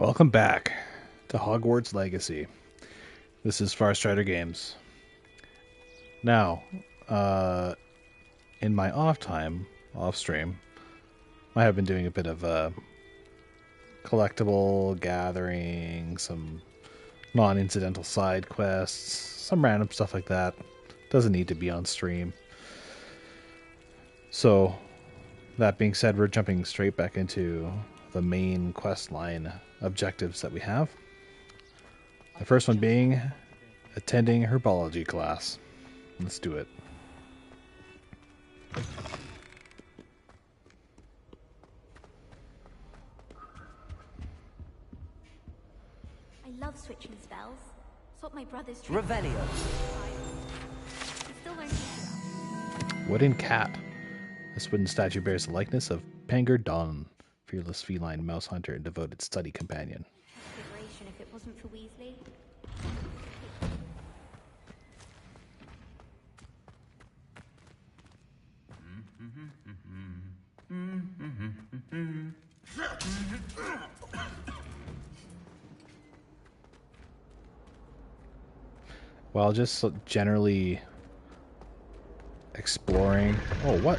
Welcome back to Hogwarts Legacy. This is Farstrider Games. Now, in my off time, off stream, I have been doing a bit of collectible gathering, some non-incidental side quests, some random stuff like that. Doesn't need to be on stream. So, that being said, we're jumping straight back into the main quest line objectives that we have. The first one being attending herbology class. Let's do it. I love switching spells. It's what my brother's Revelio. Still learning about. Wooden cat. This wooden statue bears the likeness of Penguin Don, fearless feline mouse hunter and devoted study companion. Liberation if it wasn't for Weasley. While just generally exploring... Oh, what?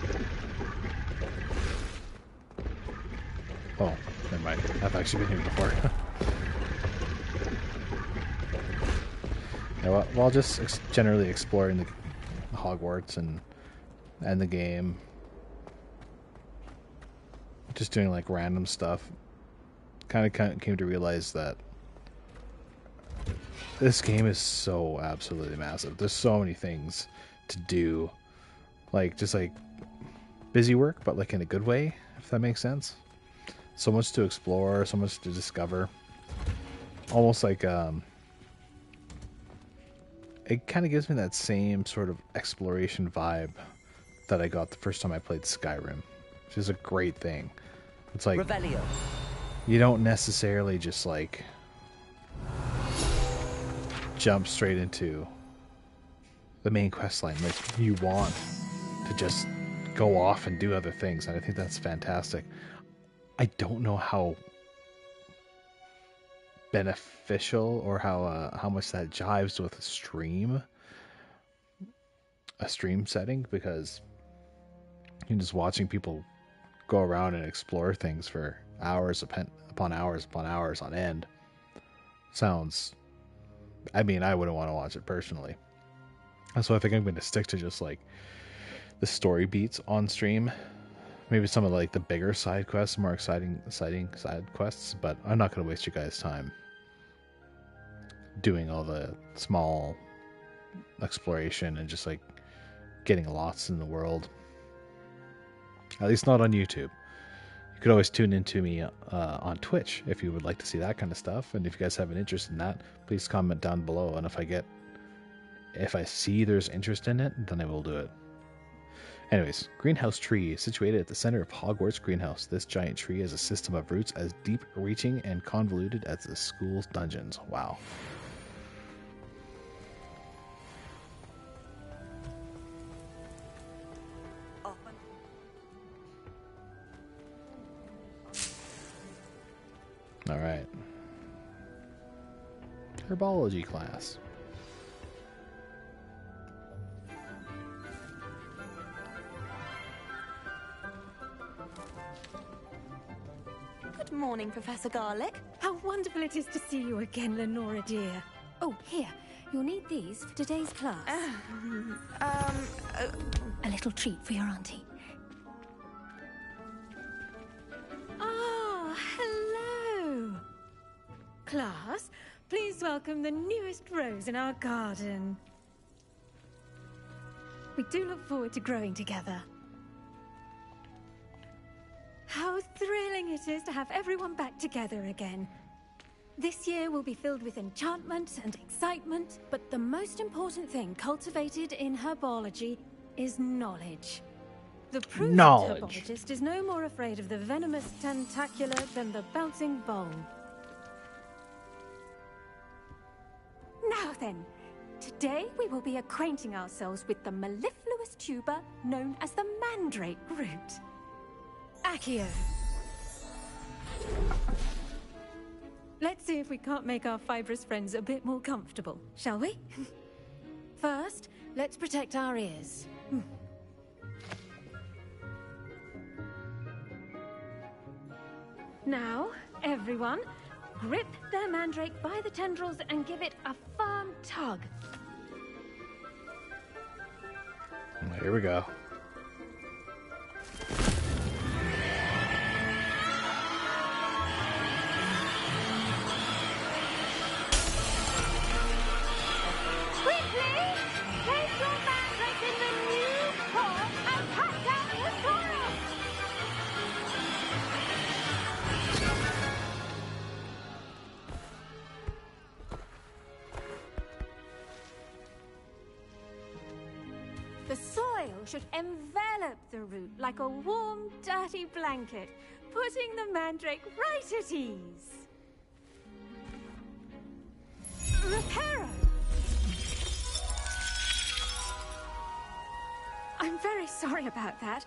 Oh, never mind. I've actually been here before. Yeah, while just generally exploring the Hogwarts and the game, just doing like random stuff, kind of came to realize that this game is so absolutely massive. There's so many things to do, like just like busy work, but like in a good way, if that makes sense. So much to explore, so much to discover. Almost like it kind of gives me that same sort of exploration vibe that I got the first time I played Skyrim, which is a great thing. It's like Revelio. You don't necessarily just like jump straight into the main quest line. Like, you want to just go off and do other things, and I think that's fantastic. I don't know how beneficial or how much that jives with a stream setting, because you're just watching people go around and explore things for hours upon hours on end. Sounds... I mean, I wouldn't want to watch it personally. So I think I'm going to stick to just like the story beats on stream. Maybe some of like the bigger side quests, more exciting side quests, but I'm not going to waste you guys' time doing all the small exploration and just like getting lost in the world. At least not on YouTube. You could always tune into me on Twitch if you would like to see that kind of stuff. And if you guys have an interest in that, please comment down below. And if I see there's interest in it, then I will do it. Anyways, greenhouse tree, situated at the center of Hogwarts Greenhouse. This giant tree has a system of roots as deep-reaching and convoluted as the school's dungeons. Wow. All right. Herbology class. Good morning, Professor Garlick. How wonderful it is to see you again, Lenora dear. Oh, here. You'll need these for today's class. A little treat for your auntie. Ah, hello. Class, please welcome the newest rose in our garden. We do look forward to growing together. How thrilling it is to have everyone back together again. This year will be filled with enchantment and excitement, but the most important thing cultivated in herbology is knowledge. The prudent herbologist is no more afraid of the venomous tentacula than the bouncing vole. Now then, today we will be acquainting ourselves with the mellifluous tuber known as the mandrake root. Accio. Let's see if we can't make our fibrous friends a bit more comfortable, shall we? First, let's protect our ears. Now, everyone, grip their mandrake by the tendrils and give it a firm tug. Here we go. Quickly! Place your mandrake in the new pot and cut down the soil! The soil should envelop the root like a warm, dirty blanket, putting the mandrake right at ease. Reparo! I'm very sorry about that.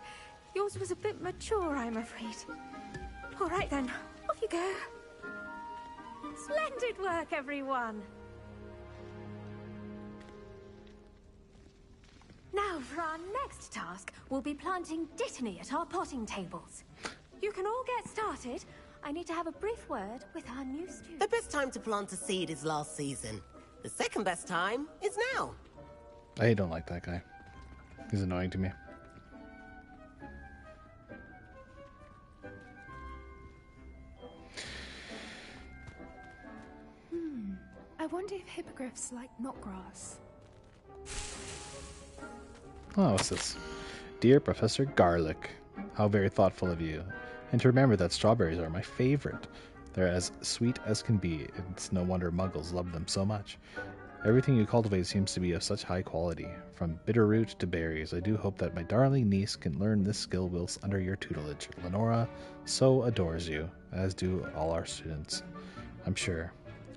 Yours was a bit mature, I'm afraid. All right then, off you go. Splendid work, everyone. Now, for our next task, we'll be planting dittany at our potting tables. You can all get started. I need to have a brief word with our new student. The best time to plant a seed is last season. The second best time is now. I don't like that guy. He's annoying to me. I wonder if hippogriffs like knotgrass. Oh, what's this? Dear Professor Garlic, how very thoughtful of you. And to remember that strawberries are my favorite. They're as sweet as can be. It's no wonder muggles love them so much. Everything you cultivate seems to be of such high quality, from bitter root to berries. I do hope that my darling niece can learn this skill whilst under your tutelage. Lenora so adores you, as do all our students, I'm sure.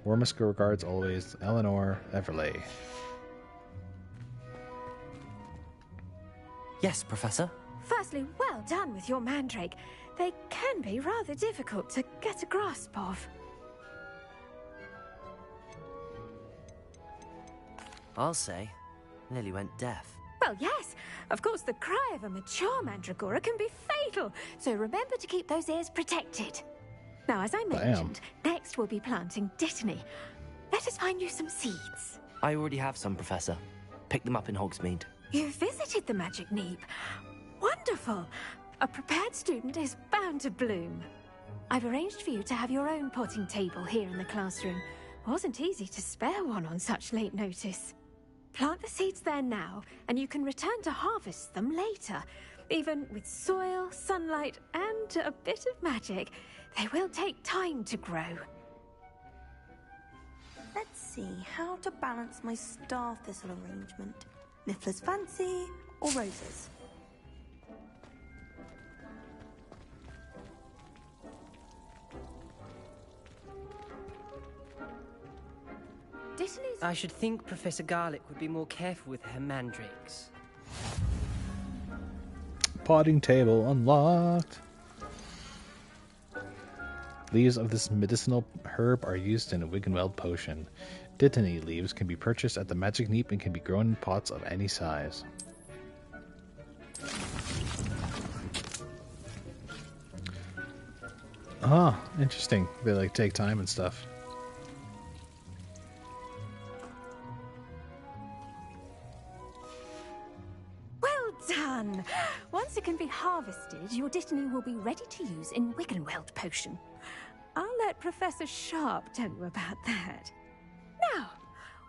Warmest regards always, Eleanor Everley. Yes, Professor. Firstly, well done with your mandrake. They can be rather difficult to get a grasp of. I'll say. Nearly went deaf. Well, yes. Of course, the cry of a mature mandragora can be fatal, so remember to keep those ears protected. Now, as I mentioned, next we'll be planting dittany. Let us find you some seeds. I already have some, Professor. Picked them up in Hogsmeade. You visited the Magic Neep. Wonderful. A prepared student is bound to bloom. I've arranged for you to have your own potting table here in the classroom. Wasn't easy to spare one on such late notice. Plant the seeds there now, and you can return to harvest them later. Even with soil, sunlight, and a bit of magic, they will take time to grow. Let's see how to balance my star thistle arrangement. Niffler's fancy or roses? Dittany's... I should think Professor Garlic would be more careful with her mandrakes. Potting table unlocked. Leaves of this medicinal herb are used in a Wiggenweld potion. Dittany leaves can be purchased at the Magic Neep and can be grown in pots of any size. Ah, interesting. They like take time and stuff. Well done! Once it can be harvested, your dittany will be ready to use in Wiggenweld potion. I'll let Professor Sharp tell you about that. Now,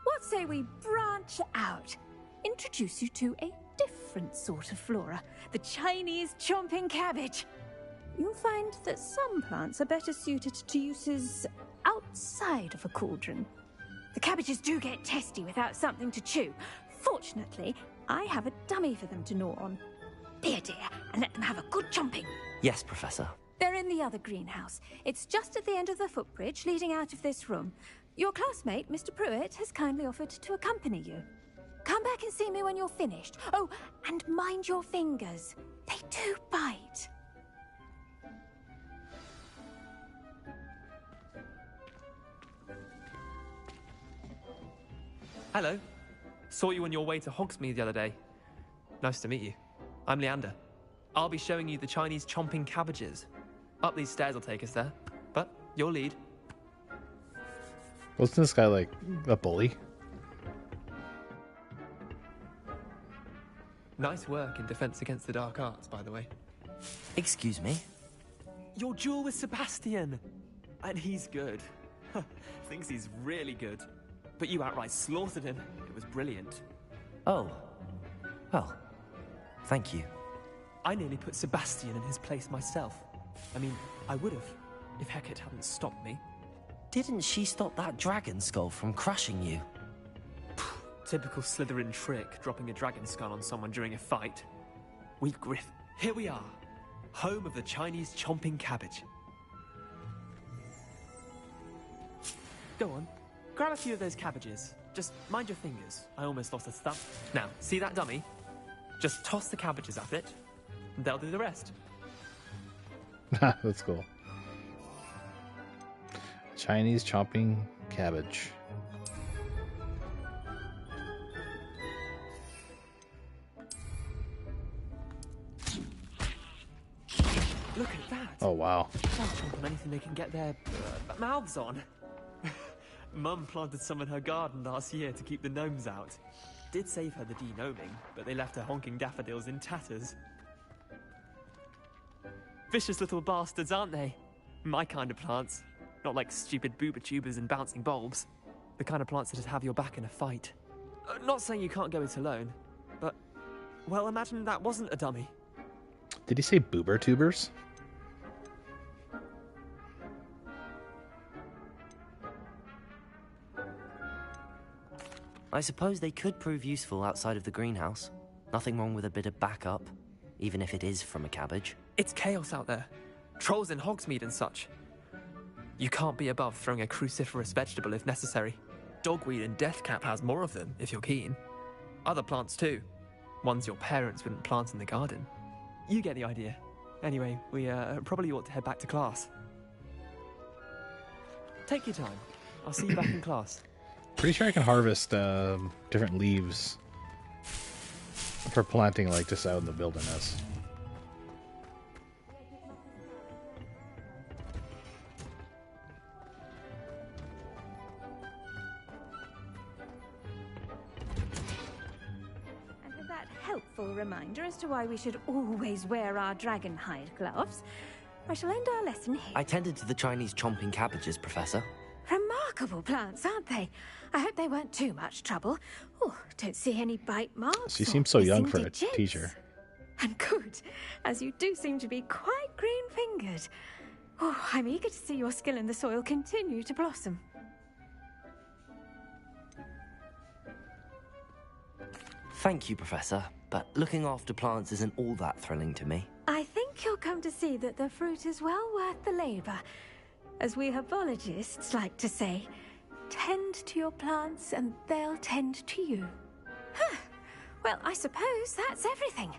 what say we branch out? Introduce you to a different sort of flora, the Chinese chomping cabbage. You'll find that some plants are better suited to uses outside of a cauldron. The cabbages do get testy without something to chew. Fortunately, I have a dummy for them to gnaw on. Be a dear and let them have a good chomping. Yes, Professor. They're in the other greenhouse. It's just at the end of the footbridge leading out of this room. Your classmate, Mr. Pruitt, has kindly offered to accompany you. Come back and see me when you're finished. Oh, and mind your fingers. They do bite. Hello. Saw you on your way to Hogsmeade the other day. Nice to meet you. I'm Leander. I'll be showing you the Chinese chomping cabbages. Up these stairs will take us there. But your lead. Wasn't this guy like a bully? Nice work in Defense Against the Dark Arts, by the way. Excuse me? Your duel with Sebastian! And he's good. Thinks he's really good. But you outright slaughtered him. It was brilliant. Oh. Well, thank you. I nearly put Sebastian in his place myself. I mean, I would have, if Hecate hadn't stopped me. Didn't she stop that dragon skull from crushing you? Typical Slytherin trick, dropping a dragon skull on someone during a fight. Here we are, home of the Chinese chomping cabbage. Go on, grab a few of those cabbages. Just mind your fingers. I almost lost a thumb. Now, see that dummy? Just toss the cabbages at it, and they'll do the rest. That's cool. Chinese chomping cabbage. Look at that. Oh, wow. They'll chomp on anything they can get their mouths on. Mum planted some in her garden last year to keep the gnomes out. Did save her the de-gnoming, but they left her honking daffodils in tatters. Vicious little bastards, aren't they? My kind of plants. Not like stupid booba tubers and bouncing bulbs. The kind of plants that just have your back in a fight. Not saying you can't go it alone, but... Well, imagine that wasn't a dummy. Did he say boober tubers? I suppose they could prove useful outside of the greenhouse. Nothing wrong with a bit of backup, even if it is from a cabbage. It's chaos out there. Trolls in Hogsmeade and such. You can't be above throwing a cruciferous vegetable if necessary. Dogweed and deathcap has more of them, if you're keen. Other plants too. Ones your parents wouldn't plant in the garden. You get the idea. Anyway, we probably ought to head back to class. Take your time. I'll see you back in class. Pretty sure I can harvest different leaves for planting, like, just out in the wilderness. And with that helpful reminder as to why we should always wear our dragon hide gloves, I shall end our lesson here. I tended to the Chinese chomping cabbages, Professor. Remarkable plants, aren't they? I hope they weren't too much trouble. Oh, don't see any bite marks. She or seems so young missing for a digits. teacher. And good, as you do seem to be quite green-fingered. Oh, I'm eager to see your skill in the soil continue to blossom. Thank you, Professor, but looking after plants isn't all that thrilling to me. I think you'll come to see that the fruit is well worth the labor. As we herbologists like to say, tend to your plants and they'll tend to you. Huh. Well, I suppose that's everything.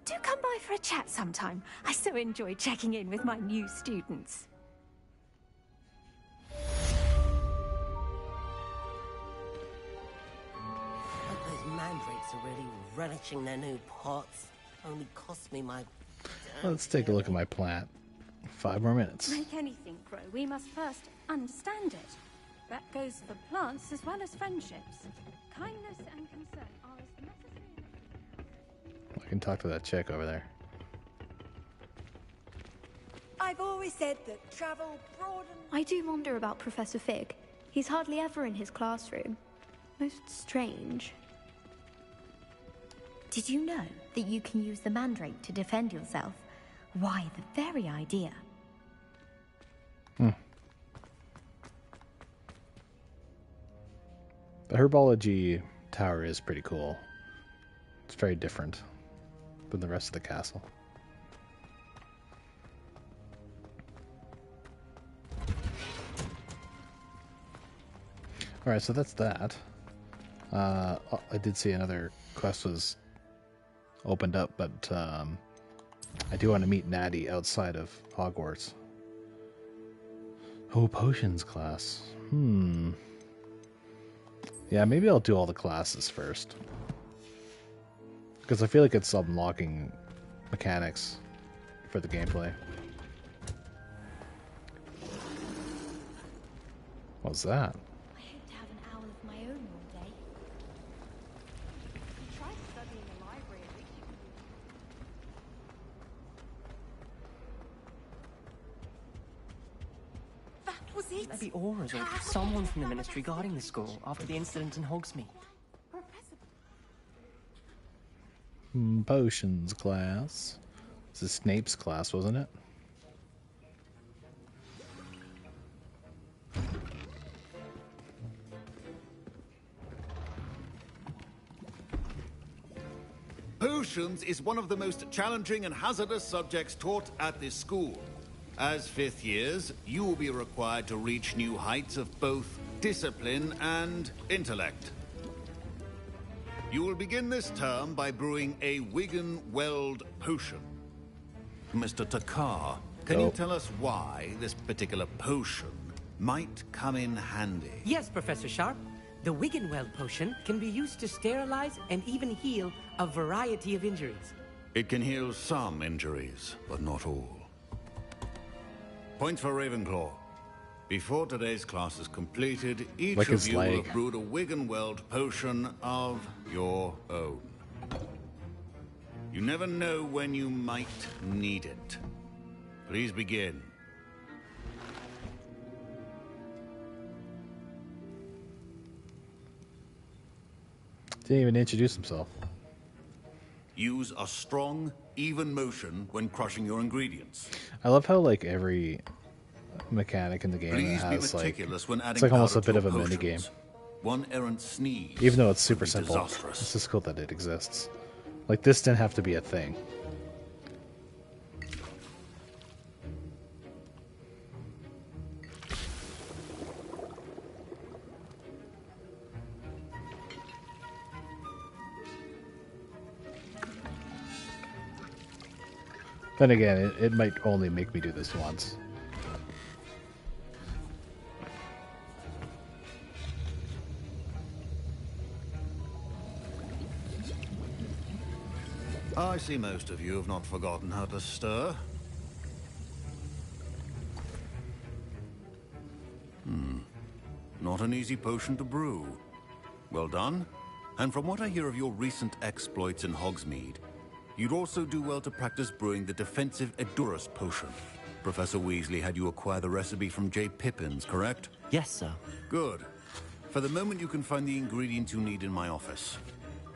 Do come by for a chat sometime. I so enjoy checking in with my new students. Hope those mandrakes are really relishing their new pots. Only cost me my... Let's take a look at my plant. 5 more minutes. Like anything, Crow, we must first understand it. That goes for plants as well as friendships. Kindness and concern are as necessary. I can talk to that chick over there. I've always said that travel broadens... I do wonder about Professor Fig. He's hardly ever in his classroom. Most strange. Did you know that you can use the mandrake to defend yourself? Why, the very idea. The herbology tower is pretty cool. It's very different than the rest of the castle. Alright, so that's that. I did see another quest was opened up, but I do want to meet Natty outside of Hogwarts. Oh, potions class. Yeah, maybe I'll do all the classes first. Because I feel like it's unlocking mechanics for the gameplay. What's that? I hate to have an owl of my own all day. You tried studying in the library, at least you could. That was it! Maybe Aura's or someone from the Ministry guarding the school after the incident in Hogsmeade. Potions class. This is Snape's class, wasn't it? Potions is one of the most challenging and hazardous subjects taught at this school. As fifth years, you will be required to reach new heights of both discipline and intellect. You will begin this term by brewing a Wiggenweld potion. Mr. Takar, can you tell us why this particular potion might come in handy? Yes, Professor Sharp. The Wiggenweld potion can be used to sterilize and even heal a variety of injuries. It can heal some injuries, but not all. Points for Ravenclaw. Before today's class is completed, each of you will have brewed a Wiggenweld potion of your own. You never know when you might need it. Please begin. Didn't even introduce himself. Use a strong, even motion when crushing your ingredients. I love how like every mechanic in the game has like it's like almost a bit of a mini game. One errant sneeze. Even though it's super simple, it's just cool that it exists. Like this didn't have to be a thing. Then again, it might only make me do this once. I see most of you have not forgotten how to stir. Not an easy potion to brew. Well done. And from what I hear of your recent exploits in Hogsmeade, you'd also do well to practice brewing the defensive Edurus potion. Professor Weasley had you acquire the recipe from J. Pippin's, correct? Yes, sir. Good. For the moment, you can find the ingredients you need in my office.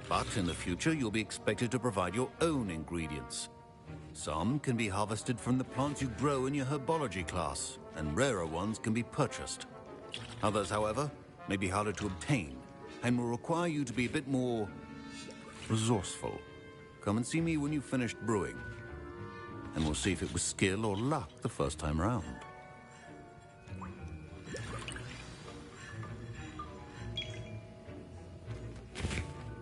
But in the future, you'll be expected to provide your own ingredients. Some can be harvested from the plants you grow in your herbology class, and rarer ones can be purchased. Others, however, may be harder to obtain, and will require you to be a bit more resourceful. Come and see me when you've finished brewing, and we'll see if it was skill or luck the first time round.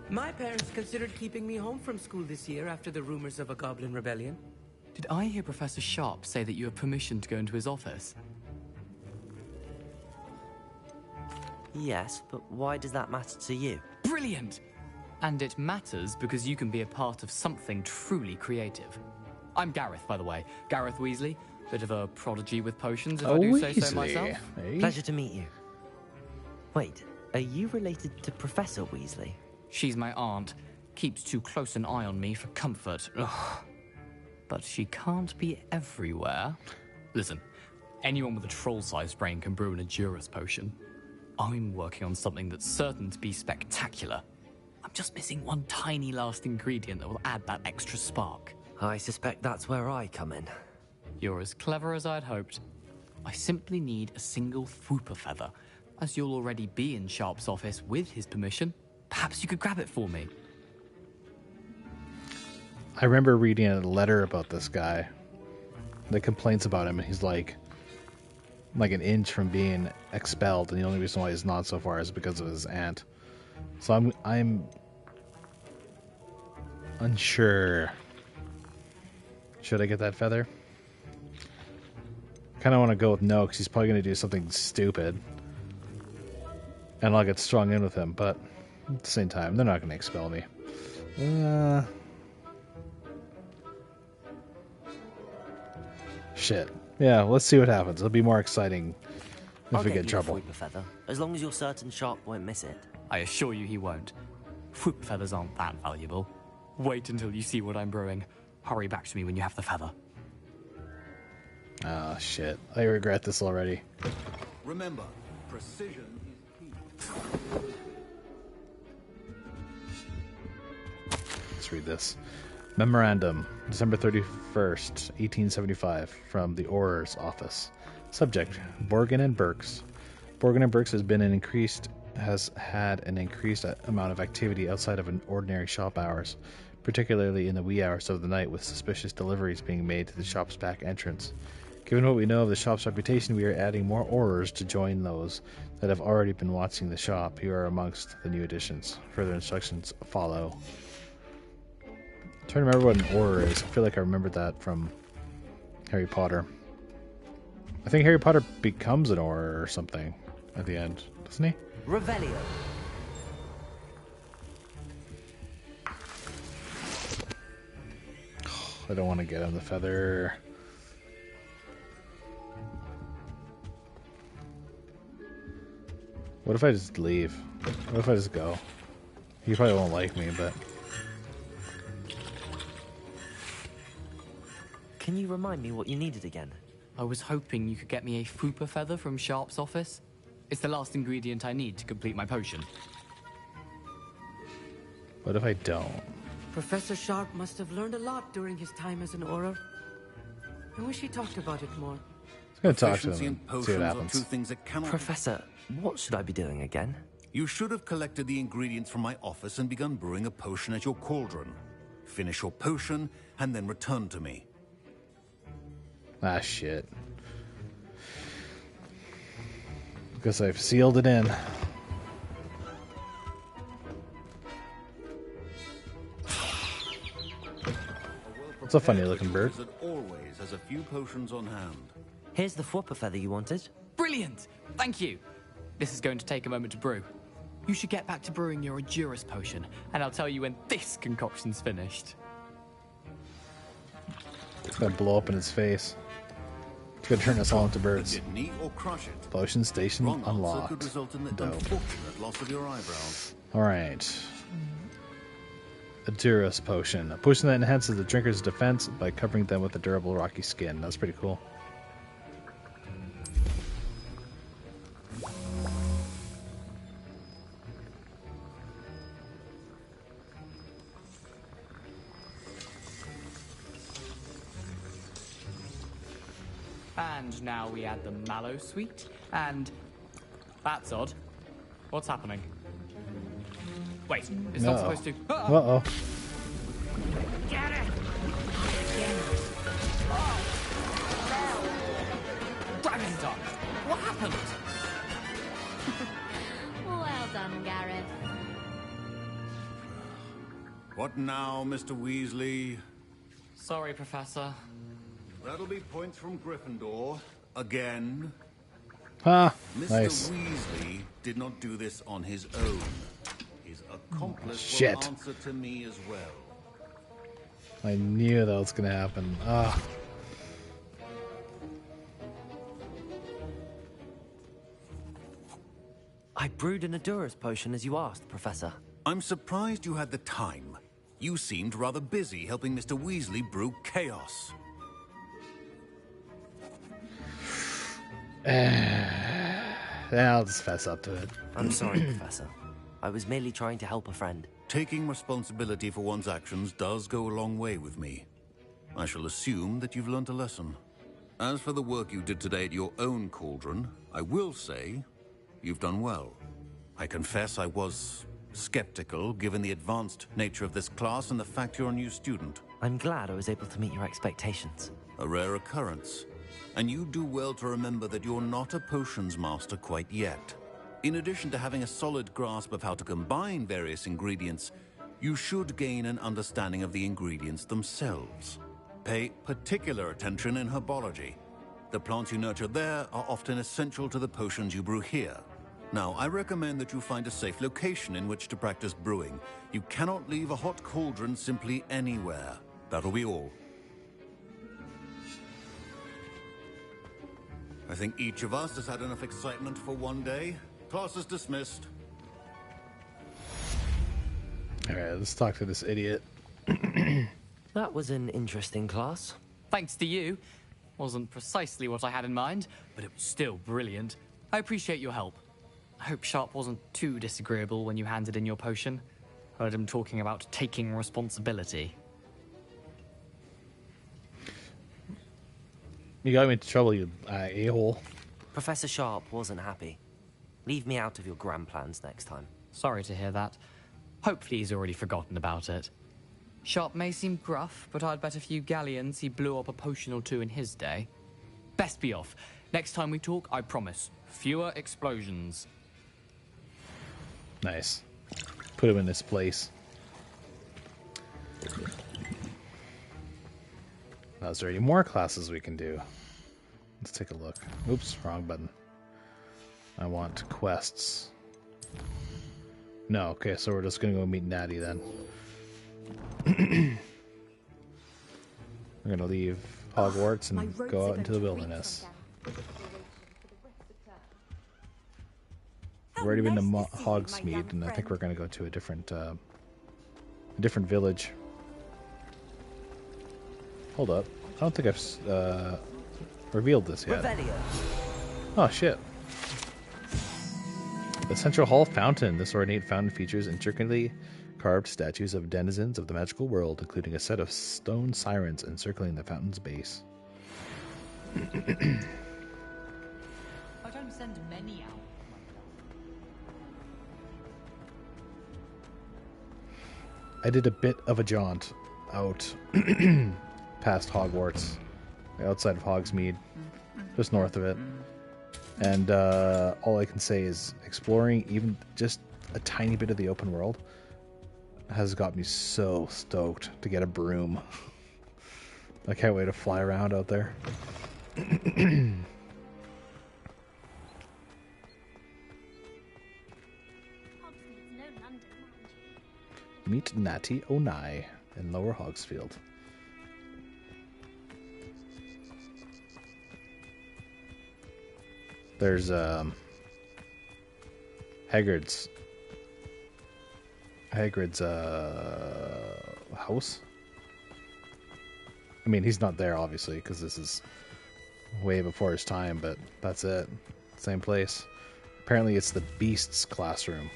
My parents considered keeping me home from school this year after the rumors of a goblin rebellion. Did I hear Professor Sharp say that you have permission to go into his office? Yes, but why does that matter to you? Brilliant! And it matters because you can be a part of something truly creative. I'm Gareth, by the way. Gareth Weasley. Bit of a prodigy with potions, if I do say so myself. Hey. Pleasure to meet you. Wait, are you related to Professor Weasley? She's my aunt. Keeps too close an eye on me for comfort. Ugh. But she can't be everywhere. Listen, anyone with a troll-sized brain can brew an Edurus potion. I'm working on something that's certain to be spectacular. I'm just missing one tiny last ingredient that will add that extra spark. I suspect that's where I come in. You're as clever as I'd hoped. I simply need a single Fwooper feather. As you'll already be in Sharp's office with his permission, perhaps you could grab it for me. I remember reading a letter about this guy that complains about him, and he's like an inch from being expelled, and the only reason why he's not so far is because of his aunt. So I'm unsure. Should I get that feather? Kind of want to go with no, because he's probably going to do something stupid. and I'll get strung in with him, but at the same time, they're not going to expel me. Shit. Yeah, let's see what happens. It'll be more exciting if we get in trouble. Feather, as long as you're certain Sharp won't miss it. I assure you he won't. Whoop feathers aren't that valuable. Wait until you see what I'm brewing. Hurry back to me when you have the feather. Ah, shit. I regret this already. Remember, precision is key. Let's read this. Memorandum, December 31st, 1875, from the Auror's office. Subject, Borgin and Burks. Borgin and Burks has had an increased amount of activity outside of an ordinary shop hours, particularly in the wee hours of the night, with suspicious deliveries being made to the shop's back entrance. Given what we know of the shop's reputation, we are adding more Aurors to join those that have already been watching the shop. You are amongst the new additions. Further instructions follow. I'm trying to remember what an Auror is. I feel like I remembered that from Harry Potter. I think Harry Potter becomes an Auror or something at the end, doesn't he? Revelio. I don't want to get him the feather. What if I just leave? What if I just go? He probably won't like me, but... Can you remind me what you needed again? I was hoping you could get me a Fooper feather from Sharp's office. It's the last ingredient I need to complete my potion. What if I don't? Professor Sharp must have learned a lot during his time as an Auror. I wish he talked about it more. I'm going to talk to him and see what happens. Two things that cannot... Professor, what should I be doing again? You should have collected the ingredients from my office and begun brewing a potion at your cauldron. Finish your potion and then return to me. Ah, shit. Because I've sealed it in. It's a funny looking bird. Wizard always has a few potions on hand. Here's the Fwopper feather you wanted. Brilliant! Thank you! This is going to take a moment to brew. You should get back to brewing your Adurus potion, and I'll tell you when this concoction's finished. It's gonna blow up in his face. It's gonna turn us all into birds. Get neat or crush it. Potion station Wrong unlocked. could result in the Dope. unfortunate loss of your eyebrows. Alright. Adurus potion. A potion that enhances the drinker's defense by covering them with a durable rocky skin. That's pretty cool. And now we add the mallow sweet, and... That's odd. What's happening? Wait, it's not supposed to... Uh-oh. Get it! Gravity done! What happened? Well done, Gareth. What now, Mr. Weasley? Sorry, Professor. That'll be points from Gryffindor. Again. Ah, Mr. nice. Weasley did not do this on his own. His accomplice Shit. will answer to me as well. I knew that was gonna happen. Ah. I brewed an Adurus potion as you asked, Professor. I'm surprised you had the time. You seemed rather busy helping Mr. Weasley brew chaos. I'll just fess up to it. I'm sorry, Professor. I was merely trying to help a friend. Taking responsibility for one's actions does go a long way with me. I shall assume that you've learnt a lesson. As for the work you did today at your own cauldron, I will say you've done well. I confess I was skeptical, given the advanced nature of this class and the fact you're a new student. I'm glad I was able to meet your expectations. A rare occurrence. And you do well to remember that you're not a potions master quite yet. In addition to having a solid grasp of how to combine various ingredients, you should gain an understanding of the ingredients themselves. Pay particular attention in herbology. The plants you nurture there are often essential to the potions you brew here. Now, I recommend that you find a safe location in which to practice brewing. You cannot leave a hot cauldron simply anywhere. That'll be all. I think each of us has had enough excitement for one day. Class is dismissed. Alright, let's talk to this idiot. That was an interesting class. Thanks to you. Wasn't precisely what I had in mind, but it was still brilliant. I appreciate your help. I hope Sharp wasn't too disagreeable when you handed in your potion. Heard him talking about taking responsibility. You got me into trouble, you a-hole. Professor Sharp wasn't happy. Leave me out of your grand plans next time. Sorry to hear that. Hopefully he's already forgotten about it. Sharp may seem gruff, but I'd bet a few galleons he blew up a potion or two in his day. Best be off. Next time we talk, I promise, fewer explosions. Nice. Put him in this place. Now, is there any more classes we can do? Let's take a look. Oops, wrong button. I want quests. No, okay, so we're just gonna go meet Natty then. We're gonna leave Hogwarts and go out into the wilderness. We've already been to Hogsmeade, and I think we're gonna go to a different village. Hold up, I don't think I've revealed this yet. Oh shit. The Central Hall Fountain. This ornate fountain features intricately carved statues of denizens of the magical world, including a set of stone sirens encircling the fountain's base. I don't send many out. I did a bit of a jaunt out past Hogwarts, outside of Hogsmeade, just north of it. And all I can say is exploring even just a tiny bit of the open world has got me so stoked to get a broom. I can't wait to fly around out there. Meet Natty Onai in Lower Hogsfield. There's Hagrid's house. I mean, he's not there obviously because this is way before his time, but that's it. Same place. Apparently it's the Beast's classroom.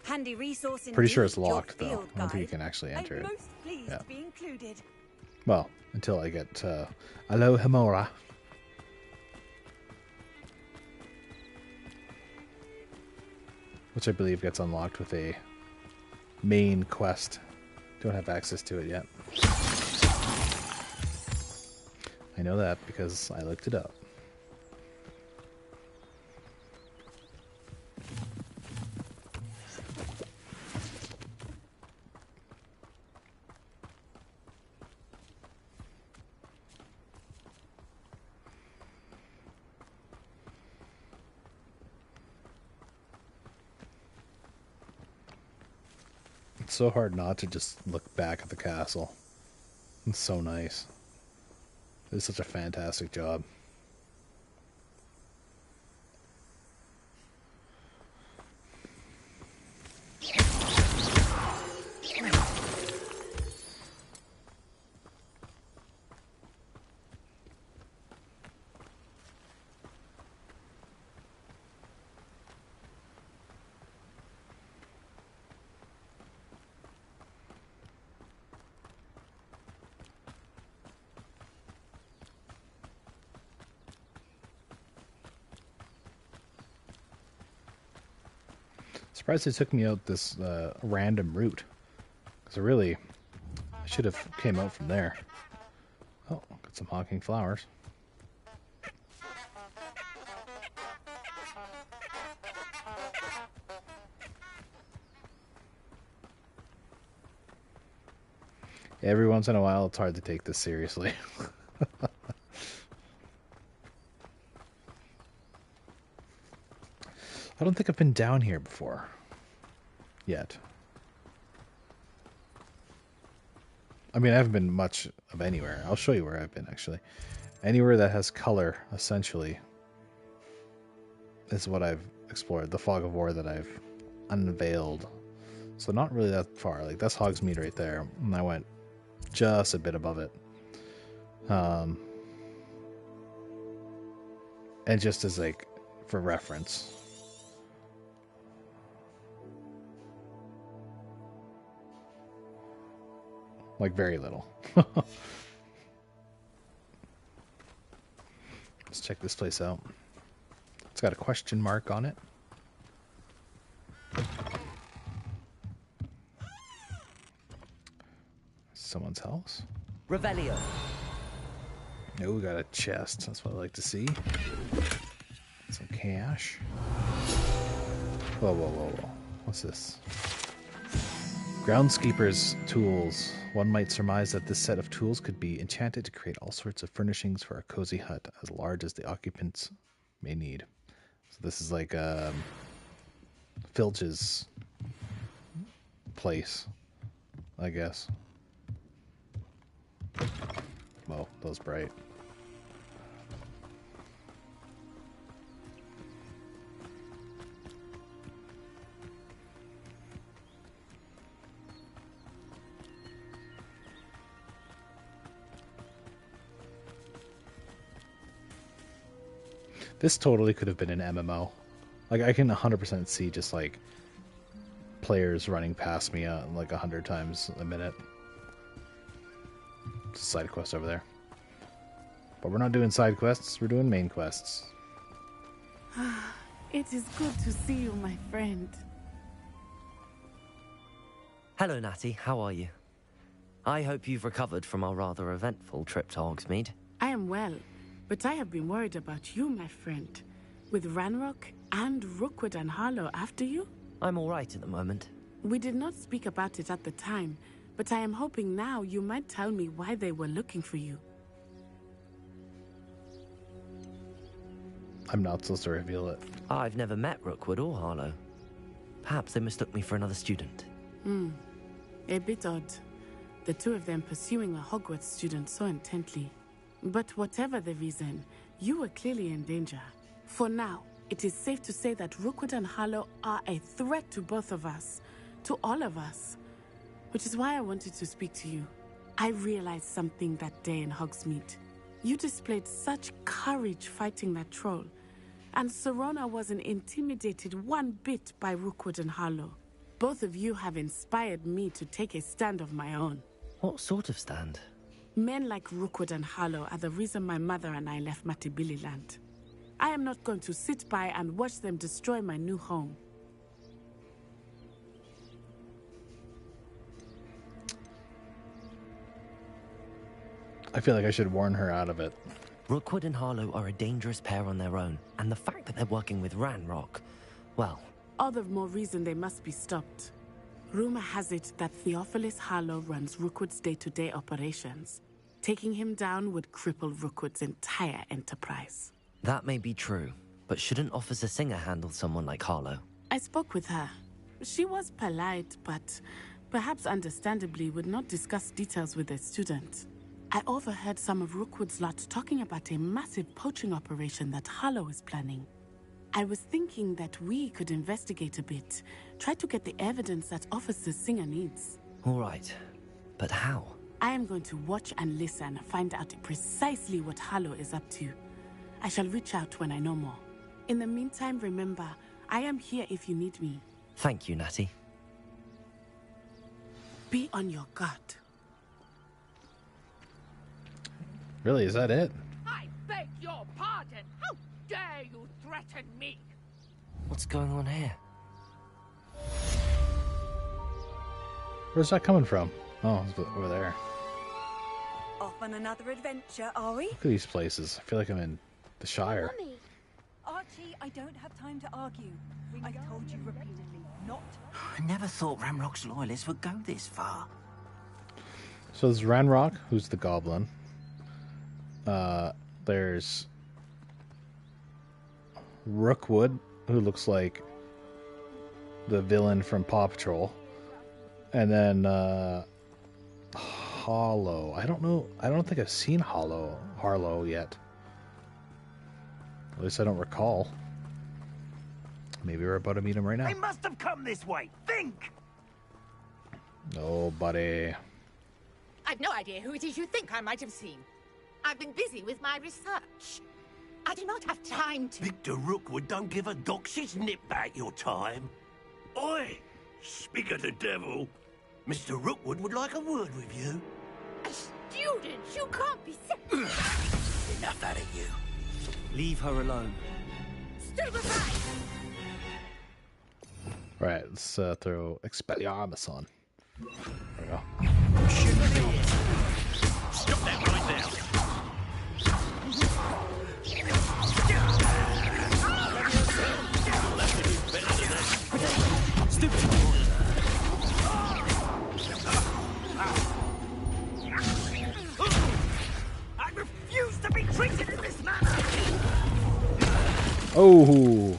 Handy resource Pretty sure indeed, it's locked your though. field I don't think you guide. can actually enter I'm it. most pleased Yeah. to be included. Well, until I get Alohomora. Which I believe gets unlocked with a main quest. Don't have access to it yet. I know that because I looked it up. It's so hard not to just look back at the castle. It's so nice. It's such a fantastic job. Surprised they took me out this random route. Because I should have came out from there. Oh, got some honking flowers. Every once in a while, it's hard to take this seriously. I don't think I've been down here before. Yet. I mean, I haven't been much of anywhere. I'll show you where I've been, actually. Anywhere that has color, essentially, is what I've explored. The Fog of War that I've unveiled. So not really that far. Like, that's Hogsmeade right there. And I went just a bit above it. And just as, like, for reference. Like, very little. Let's check this place out. It's got a question mark on it. Someone's house. Revelio. Oh, we got a chest. That's what I like to see. Some cash. Whoa, whoa, whoa, whoa. What's this? Groundskeeper's tools. One might surmise that this set of tools could be enchanted to create all sorts of furnishings for a cozy hut as large as the occupants may need. So this is like Filch's place, I guess. Whoa, that was bright. This totally could have been an MMO. Like, I can 100% see just, like, players running past me like 100 times a minute. It's a side quest over there. But we're not doing side quests, we're doing main quests. It is good to see you, my friend. Hello, Natty. How are you? I hope you've recovered from our rather eventful trip to Hogsmeade. I am well, but I have been worried about you, my friend. With Ranrock and Rookwood and Harlow after you? I'm all right at the moment. We did not speak about it at the time, but I am hoping now you might tell me why they were looking for you. I'm not supposed to reveal it. I've never met Rookwood or Harlow. Perhaps they mistook me for another student. A bit odd. The two of them pursuing a Hogwarts student so intently. But whatever the reason, you were clearly in danger. For now, it is safe to say that Rookwood and Harlow are a threat to both of us. To all of us. Which is why I wanted to speak to you. I realized something that day in Hogsmeade. You displayed such courage fighting that troll. And Serona wasn't intimidated one bit by Rookwood and Harlow. Both of you have inspired me to take a stand of my own. What sort of stand? Men like Rookwood and Harlow are the reason my mother and I left Matibili land. I am not going to sit by and watch them destroy my new home. I feel like I should warn her out of it. Rookwood and Harlow are a dangerous pair on their own, and the fact that they're working with Ranrock, well... All the more reason they must be stopped. Rumor has it that Theophilus Harlow runs Rookwood's day-to-day operations. Taking him down would cripple Rookwood's entire enterprise. That may be true, but shouldn't Officer Singer handle someone like Harlow? I spoke with her. She was polite, but perhaps understandably would not discuss details with a student. I overheard some of Rookwood's lot talking about a massive poaching operation that Harlow is planning. I was thinking that we could investigate a bit, try to get the evidence that Officer Singer needs. All right, but how? I am going to watch and listen, find out precisely what Harlow is up to. I shall reach out when I know more. In the meantime, remember, I am here if you need me. Thank you, Natty. Be on your guard. Really, is that it? I beg your pardon. How dare you threaten me? What's going on here? Where's that coming from? Oh, it's over there. Off on another adventure, are we? Look at these places. I feel like I'm in the Shire. Mummy. Archie, I don't have time to argue. I told you repeatedly not. I never thought Ranrock's loyalists would go this far. So there's Ranrock, who's the goblin. There's Rookwood, who looks like the villain from Paw Patrol. And then Hollow. I don't know. I don't think I've seen Harlow yet. At least I don't recall. Maybe we're about to meet him right now. They must have come this way. Think! Oh, buddy. I've no idea who it is you think I might have seen. I've been busy with my research. I do not have time to... Victor Rookwood don't give a doxy's nip back your time. Oi! Speak of the devil. Mr. Rookwood would like a word with you. A student? You can't be serious. Enough out of you. Leave her alone. Still aside! Right, let's throw Expelliarmus on. There we go. Stop that right now. I refuse to be treated in this manner! Oh!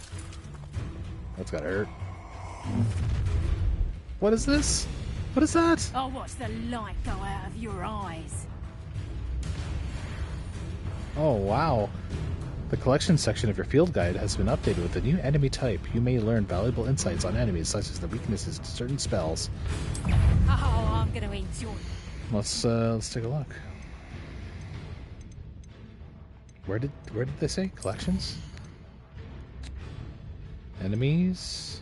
That's gotta hurt. What is this? What is that? I'll watch the light go out of your eyes. Oh, wow. The collection section of your field guide has been updated with a new enemy type. You may learn valuable insights on enemies, such as the weaknesses to certain spells. Oh, I'm gonna enjoy it. Let's take a look. Where did they say collections? Enemies.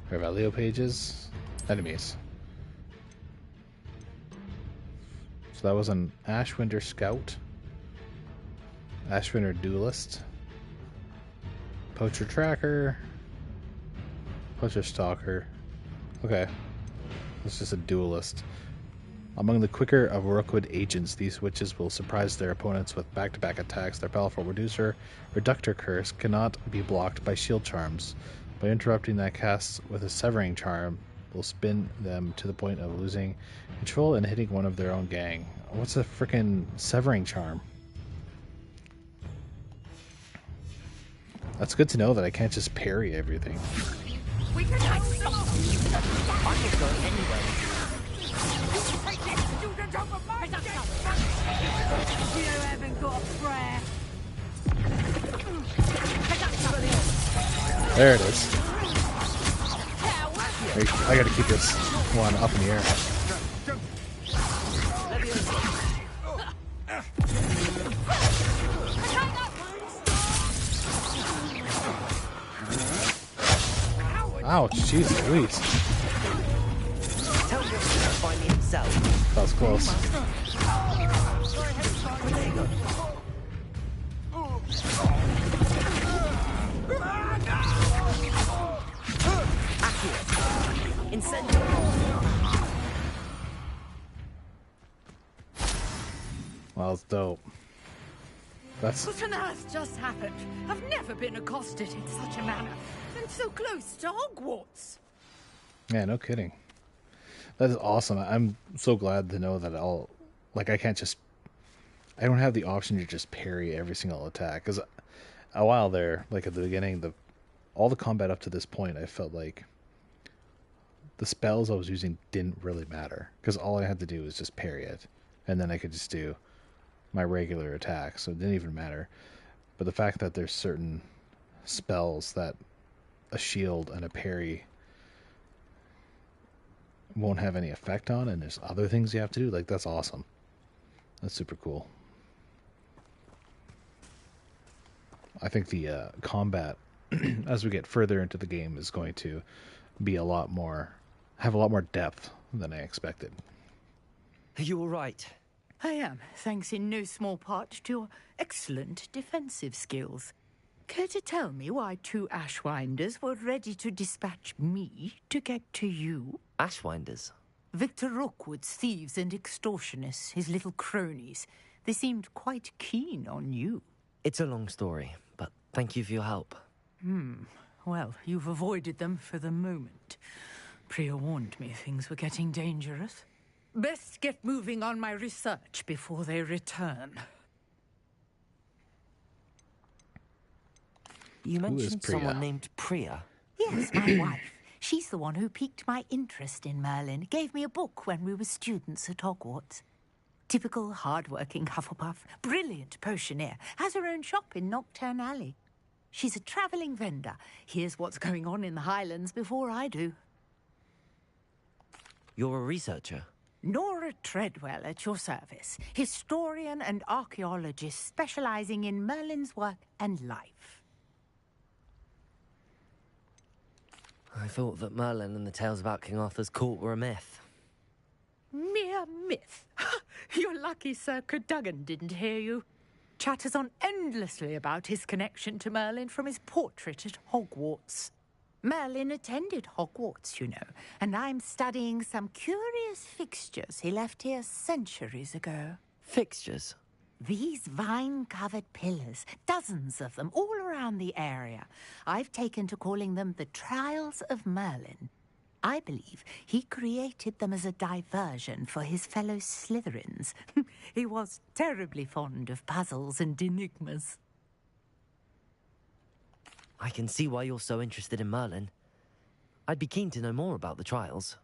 Revelio pages. Enemies. So that was an Ashwinder Scout. Ashwinder Duelist. Poacher Tracker. Poacher Stalker. Okay. It's just a duelist. Among the quicker of Rookwood agents, these witches will surprise their opponents with back-to-back attacks. Their powerful reductor curse cannot be blocked by shield charms. By interrupting that cast with a severing charm, will spin them to the point of losing control and hitting one of their own gang. What's a frickin' severing charm? That's good to know that I can't just parry everything. We can have some. I can go anyway. You take this student over my dead. You haven't got a prayer. There it is. I gotta keep this one up in the air. Ouch, jeez Louise. Tell him to find me himself. That was close. Well, it's dope. That's... What on earth just happened? I've never been accosted in such a manner. And so close to Hogwarts. Yeah, no kidding. That is awesome. I'm so glad to know that I'll... Like, I can't just... I don't have the option to just parry every single attack. Because a while there, like at the beginning, all the combat up to this point, I felt like the spells I was using didn't really matter. Because all I had to do was just parry it. And then I could just do my regular attack. So it didn't even matter. But the fact that there's certain spells that a shield and a parry won't have any effect on, and there's other things you have to do, like, that's awesome. That's super cool. I think the combat as we get further into the game is going to be have a lot more depth than I expected. Are you all right? I am, thanks in no small part to your excellent defensive skills. Care to tell me why two Ashwinders were ready to dispatch me to get to you? Ashwinders? Victor Rookwood's thieves and extortionists, his little cronies. They seemed quite keen on you. It's a long story, but thank you for your help. Well, you've avoided them for the moment. Priya warned me things were getting dangerous. Best get moving on my research before they return. You mentioned someone named Priya. Yes, my wife. She's the one who piqued my interest in Merlin. Gave me a book when we were students at Hogwarts. Typical hard-working Hufflepuff, brilliant potioneer, has her own shop in Nocturne Alley. She's a travelling vendor. Hears what's going on in the Highlands before I do. You're a researcher? Nora Treadwell at your service. Historian and archaeologist specialising in Merlin's work and life. I thought that Merlin and the tales about King Arthur's court were a myth. Mere myth. You're lucky Sir Cadogan didn't hear you. Chatters on endlessly about his connection to Merlin from his portrait at Hogwarts. Merlin attended Hogwarts, you know, and I'm studying some curious fixtures he left here centuries ago. Fixtures? These vine-covered pillars, dozens of them, all around the area. I've taken to calling them the Trials of Merlin. I believe he created them as a diversion for his fellow Slytherins. He was terribly fond of puzzles and enigmas. I can see why you're so interested in Merlin. I'd be keen to know more about the trials.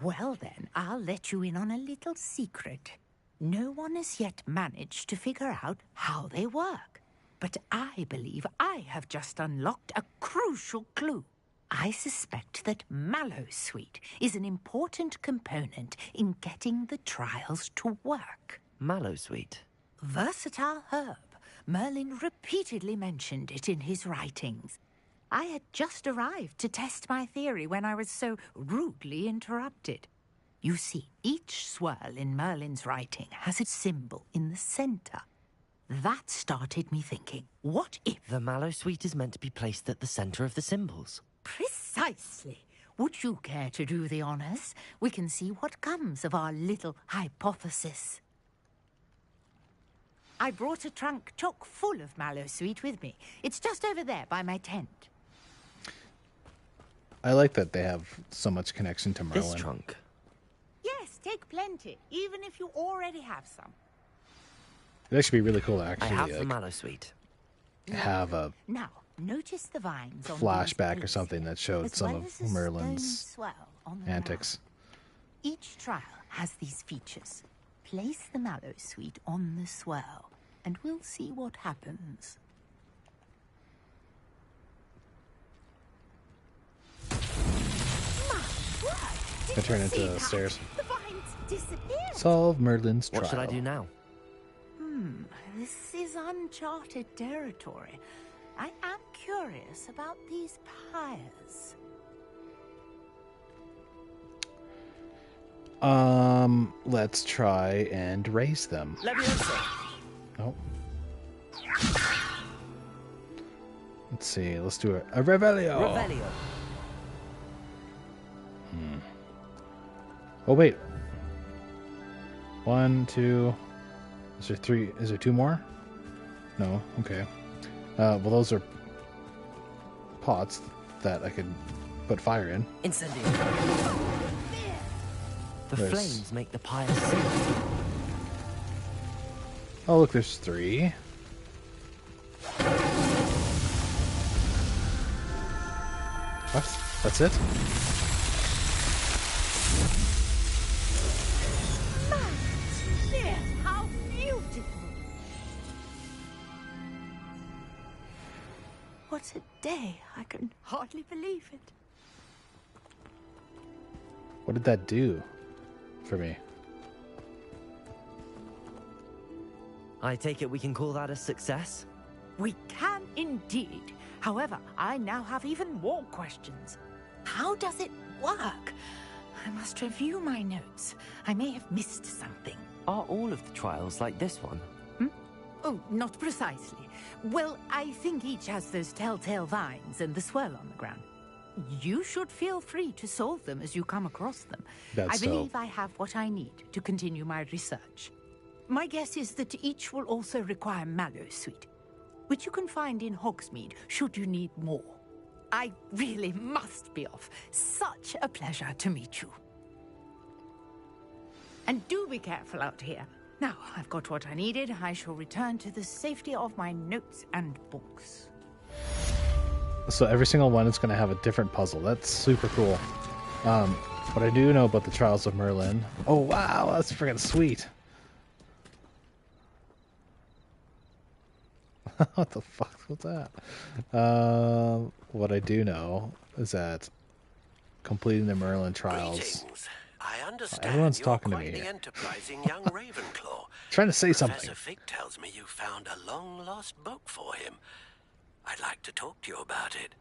Well then, I'll let you in on a little secret. No one has yet managed to figure out how they work. But I believe I have just unlocked a crucial clue. I suspect that Mallowsweet is an important component in getting the trials to work. Mallowsweet? Versatile herb. Merlin repeatedly mentioned it in his writings. I had just arrived to test my theory when I was so rudely interrupted. You see, each swirl in Merlin's writing has a symbol in the center. That started me thinking, what if... The Mallowsweet is meant to be placed at the center of the symbols. Precisely. Would you care to do the honors? We can see what comes of our little hypothesis. I brought a trunk chock full of Mallowsweet with me. It's just over there by my tent. I like that they have so much connection to Merlin. This trunk? Yes, take plenty, even if you already have some. It'd actually be really cool to actually I have the Mallowsweet. Have a now, notice the vines on flashback or something that showed some of a Merlin's swell on the antics. ground. Each trial has these features. Place the Mallowsweet on the swirl, and we'll see what happens. I turn into the stairs. The vines disappeared. Solve Merlin's trial. What should I do now? This is uncharted territory. I am curious about these pyres. Let's try and raise them. Oh. Let's see. Let's do a Revelio. Revelio. Oh wait. 1, 2. Is there 3? Is there 2 more? No. Okay. Well, those are pots that I could put fire in. Incendio. The flames make the pyre sing. Oh, look, there's 3. What? That's it? How beautiful! What a day! I can hardly believe it. What did that do for me? I take it we can call that a success? We can indeed. However, I now have even more questions. How does it work? I must review my notes. I may have missed something. Are all of the trials like this one? Oh, not precisely. Well, I think each has those telltale vines and the swirl on the ground. You should feel free to solve them as you come across them. I believe I have what I need to continue my research. My guess is that each will also require Mallowsweet, which you can find in Hogsmeade should you need more. I really must be off. Such a pleasure to meet you. And do be careful out here. Now, I've got what I needed. I shall return to the safety of my notes and books. So every single one is going to have a different puzzle. That's super cool. What I do know about the Trials of Merlin... Oh, wow, that's freaking sweet. What the fuck was that? What I do know is that completing the Merlin Trials... Greetings. I understand everyone's you're talking to quite me the here. enterprising young Ravenclaw. Trying to say Professor something. Fig tells me you found a long-lost book for him. I'd like to talk to you about it.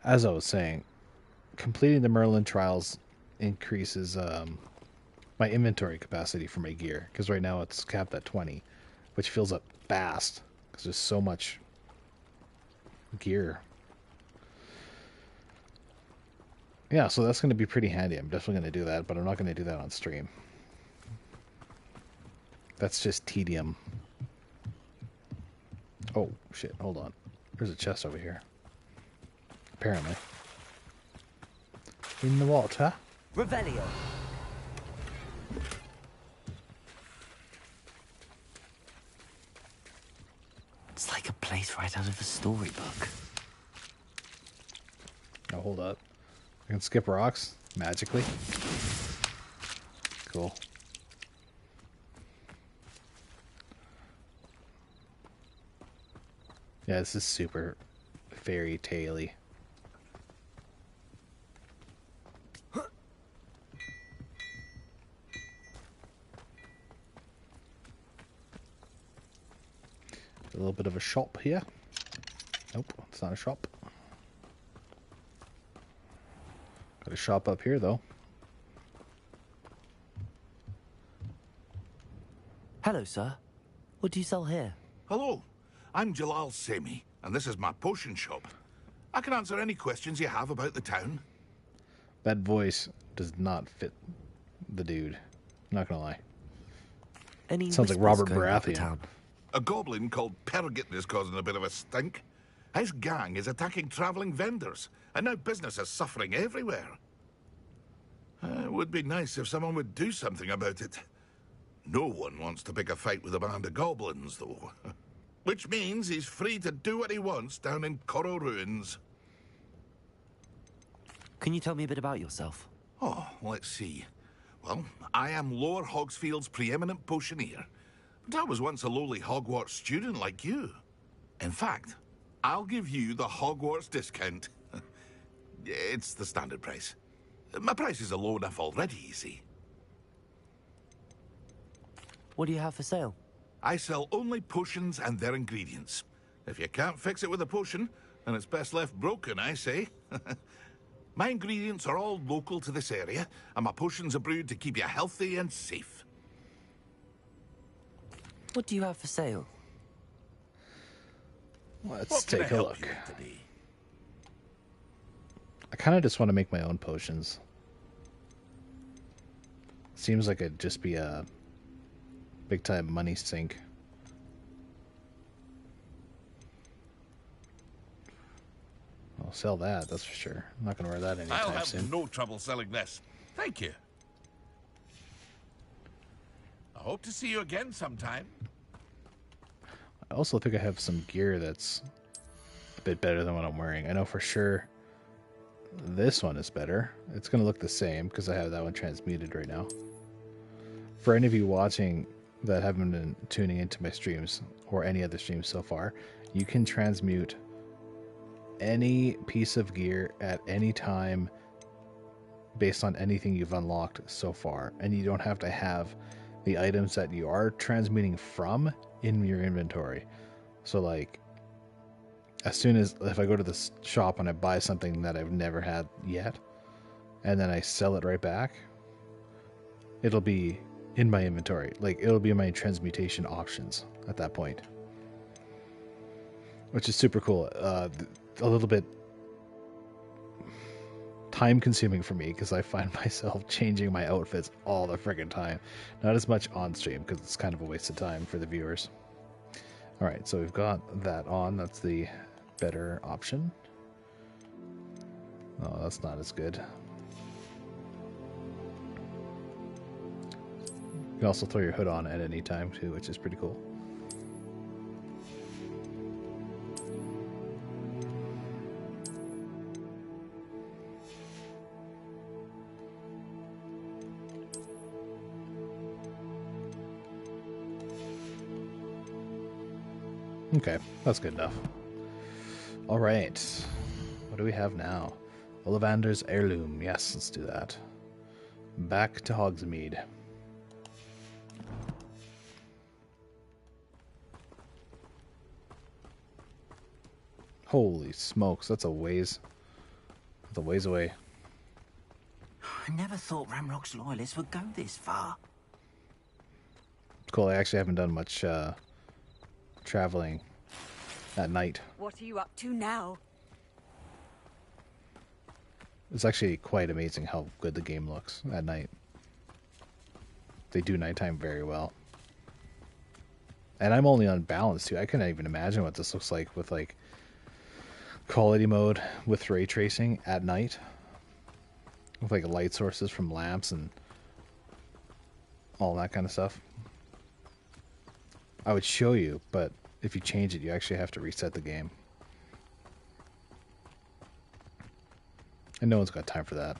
As I was saying, completing the Merlin Trials increases my inventory capacity for my gear, because right now it's capped at 20, which fills up fast because there's so much gear. Yeah, so that's going to be pretty handy. I'm definitely going to do that, but I'm not going to do that on stream. That's just tedium. Oh, shit, hold on. There's a chest over here. Apparently. In the water. Revelio. It's like a place right out of a storybook. Oh, hold up. I can skip rocks magically. Cool. Yeah, this is super fairy tale-y. A little bit of a shop here. Nope, it's not a shop. Got a shop up here, though. Hello, sir. What do you sell here? Hello, I'm Jalal Semi, and this is my potion shop. I can answer any questions you have about the town. That voice does not fit the dude. Not gonna lie. Any sounds like Robert Baratheon. A goblin called Pergit is causing a bit of a stink. His gang is attacking travelling vendors, and now business is suffering everywhere. It would be nice if someone would do something about it. No one wants to pick a fight with a band of goblins, though. Which means he's free to do what he wants down in Coral Ruins. Can you tell me a bit about yourself? Oh, let's see. Well, I am Lower Hogsfield's preeminent potioneer. But I was once a lowly Hogwarts student like you. In fact, I'll give you the Hogwarts discount. It's the standard price. My prices are low enough already, you see. What do you have for sale? I sell only potions and their ingredients. If you can't fix it with a potion, then it's best left broken, I say. My ingredients are all local to this area, and my potions are brewed to keep you healthy and safe. What do you have for sale? Let's take a look. I kind of just want to make my own potions. Seems like it'd just be a big time money sink. I'll sell that, that's for sure. I'm not going to wear that anytime I'll have soon. no trouble selling this. Thank you. I hope to see you again sometime. I also think I have some gear that's a bit better than what I'm wearing. I know for sure this one is better. It's going to look the same because I have that one transmuted right now. For any of you watching that haven't been tuning into my streams or any other streams so far, you can transmute any piece of gear at any time based on anything you've unlocked so far, and you don't have to have the items that you are transmuting from in your inventory. So like, as soon as if I go to this shop and I buy something that I've never had yet, and then I sell it right back, it'll be in my inventory. Like, it'll be in my transmutation options at that point, which is super cool. A little bit time consuming for me because I find myself changing my outfits all the friggin' time. Not as much on stream because it's kind of a waste of time for the viewers. Alright, so we've got that on. That's the better option. Oh, that's not as good. You can also throw your hood on at any time too, which is pretty cool. Okay, that's good enough. All right, what do we have now? Ollivander's heirloom. Yes, let's do that. Back to Hogsmeade. Holy smokes, that's a ways. That's a ways away. I never thought Ramrock's loyalists would go this far. It's cool, I actually haven't done much traveling at night. What are you up to now? It's actually quite amazing how good the game looks at night. They do nighttime very well. And I'm only on balance too. I couldn't even imagine what this looks like with like quality mode with ray tracing at night. With like light sources from lamps and all that kind of stuff. I would show you, but if you change it, you actually have to reset the game. And no one's got time for that.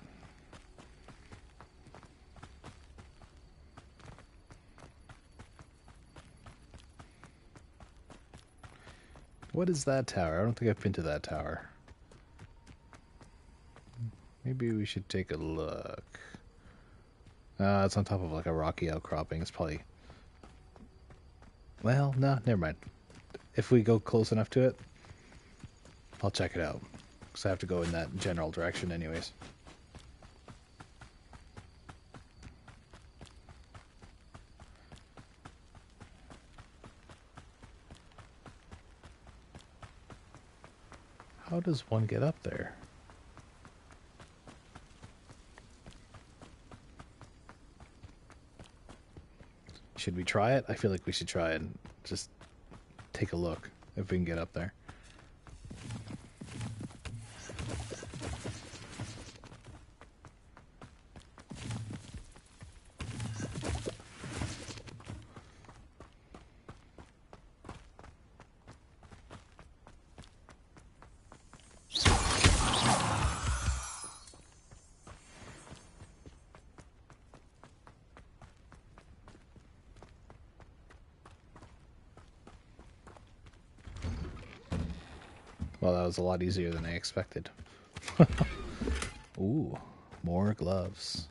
What is that tower? I don't think I've been to that tower. Maybe we should take a look. It's on top of like a rocky outcropping. It's probably... Well, no, never mind. If we go close enough to it, I'll check it out. Because I have to go in that general direction anyways. How does one get up there? Should we try it? I feel like we should try it and just take a look if we can get up there. Well, that was a lot easier than I expected. Ooh, more gloves.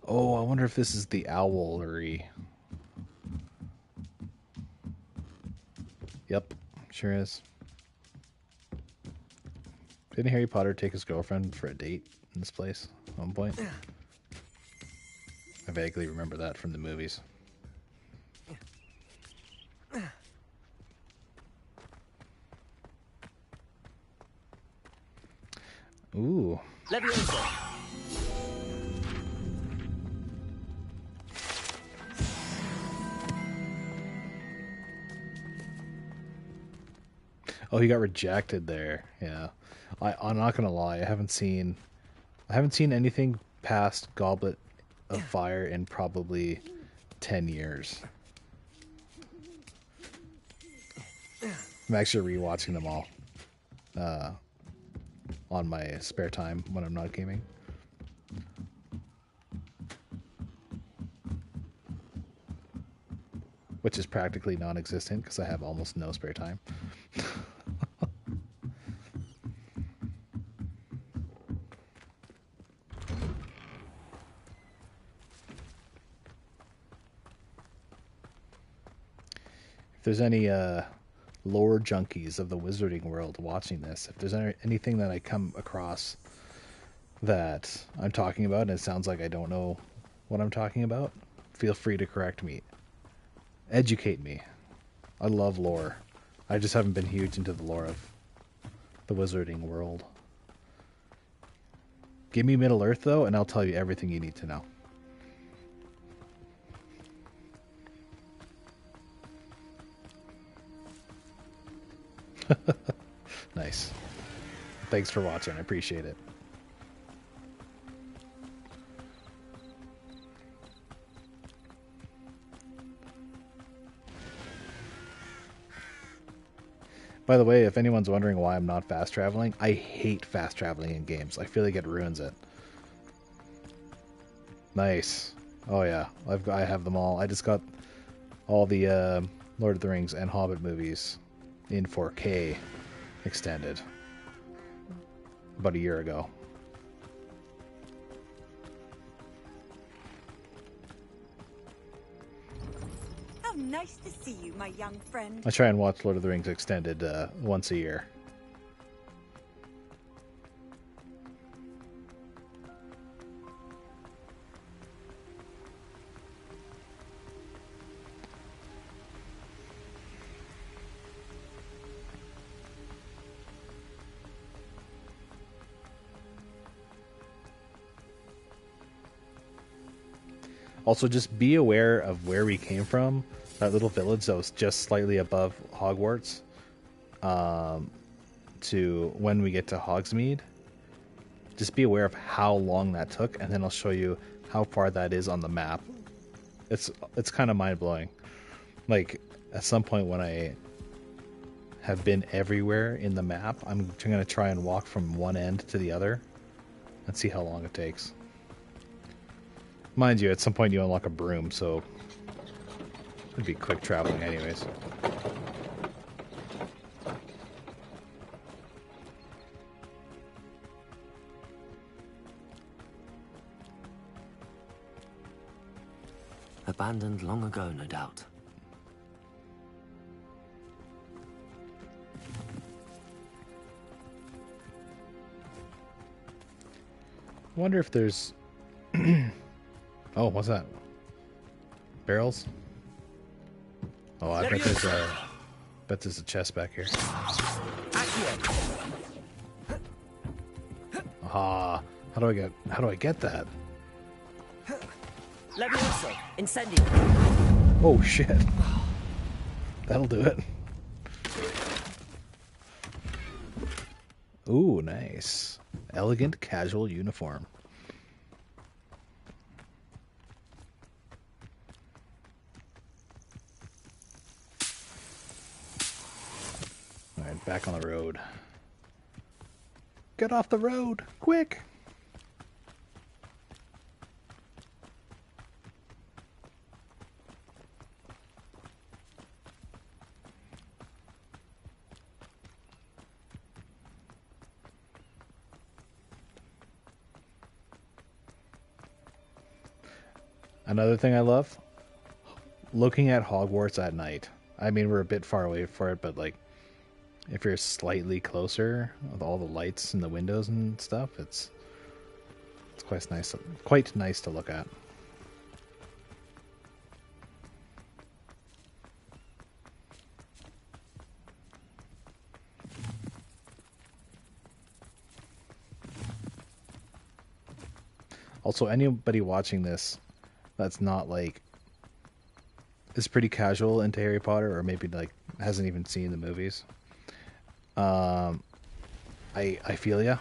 Oh, I wonder if this is the owlery. Yep, sure is. Didn't Harry Potter take his girlfriend for a date in this place at one point? I vaguely remember that from the movies. Ooh. Oh, he got rejected there. Yeah, I'm not gonna lie. I haven't seen anything past Goblet of Fire in probably 10 years. I'm actually rewatching them all on my spare time when I'm not gaming. Which is practically non-existent because I have almost no spare time. If there's any lore junkies of the wizarding world watching this, if there's anything that I come across that I'm talking about and it sounds like I don't know what I'm talking about, feel free to correct me. Educate me. I love lore. I just haven't been huge into the lore of the wizarding world. Give me Middle Earth though, and I'll tell you everything you need to know. Nice. Thanks for watching. I appreciate it. By the way, if anyone's wondering why I'm not fast traveling, I hate fast traveling in games. I feel like it ruins it. Nice. Oh yeah, I have them all. I just got all the Lord of the Rings and Hobbit movies in 4K extended about a year ago. How nice to see you, my young friend. I try and watch Lord of the Rings extended once a year. Also, just be aware of where we came from. That little village that was just slightly above Hogwarts. To when we get to Hogsmeade. Just be aware of how long that took, and then I'll show you how far that is on the map. It's kind of mind-blowing. Like, at some point when I have been everywhere in the map, I'm going to try and walk from one end to the other and see how long it takes. Mind you, at some point you unlock a broom, so it'd be quick traveling anyways. Abandoned long ago, no doubt. I wonder if there's... Oh, what's that? Barrels? Oh, I bet there's a chest back here. Ah, how do I get that? Levioso, incendio. Oh shit. That'll do it. Ooh, nice. Elegant casual uniform. Alright, back on the road. Get off the road, quick! Another thing I love, looking at Hogwarts at night. I mean, we're a bit far away for it, but like, if you're slightly closer with all the lights and the windows and stuff, it's quite nice to look at. Also, anybody watching this that's not like is pretty casual into Harry Potter, or maybe like hasn't even seen the movies. I feel ya.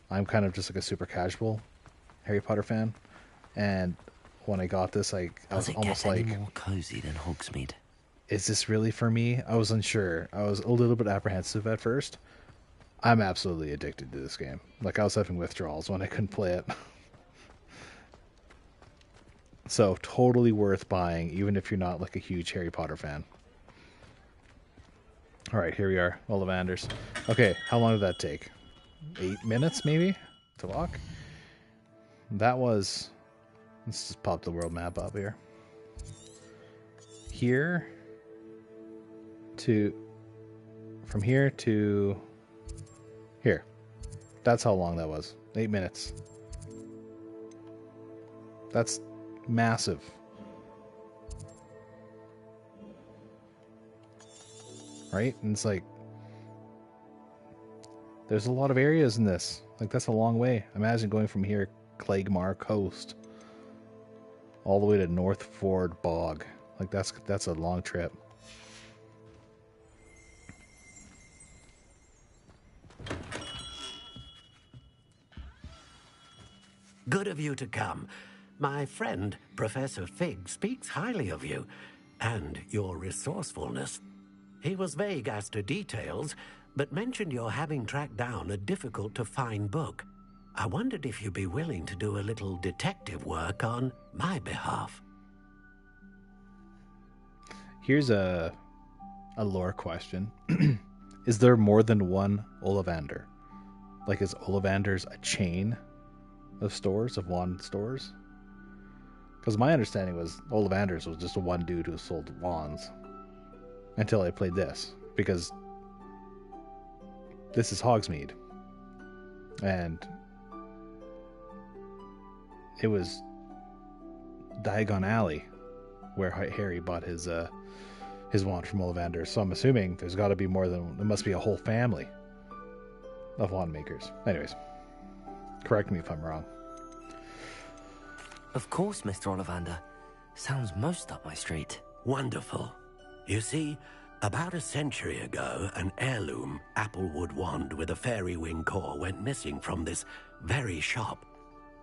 I'm kind of just like a super casual Harry Potter fan, and when I got this, I was almost like, more cozy than Hogsmeade? Is this really for me? I was unsure. I was a little bit apprehensive at first. I'm absolutely addicted to this game. Like, I was having withdrawals when I couldn't play it. So totally worth buying, even if you're not like a huge Harry Potter fan. All right, here we are, Ollivanders. Okay, how long did that take? 8 minutes, maybe, to walk? That was... Let's just pop the world map up here. Here to... From here to... Here. That's how long that was. 8 minutes. That's massive. Right? And it's like, there's a lot of areas in this. Like, that's a long way. Imagine going from here, Clagmar Coast, all the way to North Ford Bog. Like, that's a long trip. Good of you to come. My friend, Professor Fig, speaks highly of you and your resourcefulness. He was vague as to details, but mentioned your having tracked down a difficult-to-find book. I wondered if you'd be willing to do a little detective work on my behalf. Here's a lore question. Is there more than one Ollivander? Like, is Ollivander's a chain of stores, of wand stores? Because my understanding was Ollivander's was just a one dude who sold wands. Until I played this. Because this is Hogsmeade. And it was Diagon Alley where Harry bought his wand from Ollivander. So I'm assuming there's got to be more than... There must be a whole family of wand makers. Anyways, correct me if I'm wrong. Of course, Mr. Ollivander. Sounds most up my street. Wonderful. You see, about a century ago, an heirloom applewood wand with a fairy wing core went missing from this very shop.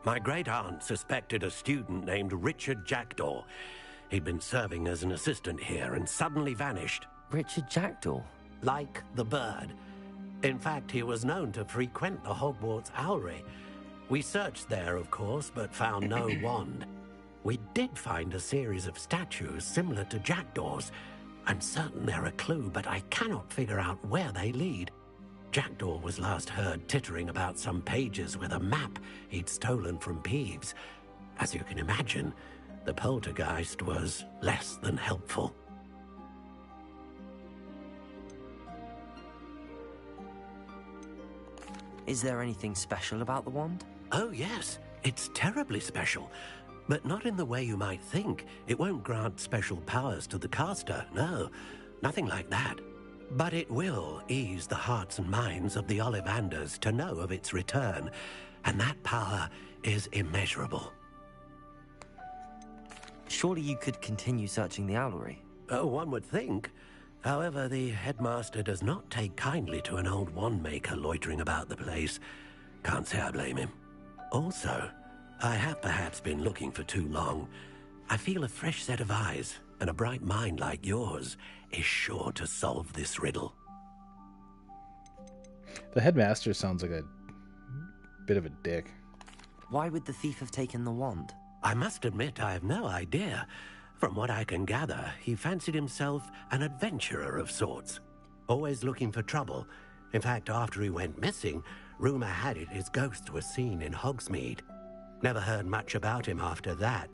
My great-aunt suspected a student named Richard Jackdaw. He'd been serving as an assistant here and suddenly vanished. Richard Jackdaw? Like the bird. In fact, he was known to frequent the Hogwarts Owlery. We searched there, of course, but found no wand. We did find a series of statues similar to Jackdaw's. I'm certain they're a clue, but I cannot figure out where they lead. Jackdaw was last heard tittering about some pages with a map he'd stolen from Peeves. As you can imagine, the poltergeist was less than helpful. Is there anything special about the wand? Oh, yes. It's terribly special. But not in the way you might think. It won't grant special powers to the caster, no. Nothing like that. But it will ease the hearts and minds of the Ollivanders to know of its return. And that power is immeasurable. Surely you could continue searching the Owlery. Oh, one would think. However, the headmaster does not take kindly to an old wand maker loitering about the place. Can't say I blame him. Also, I have perhaps been looking for too long. I feel a fresh set of eyes, and a bright mind like yours is sure to solve this riddle. The headmaster sounds like a bit of a dick. Why would the thief have taken the wand? I must admit I have no idea. From what I can gather, he fancied himself an adventurer of sorts. Always looking for trouble. In fact, after he went missing, rumor had it his ghost was seen in Hogsmeade. Never heard much about him after that,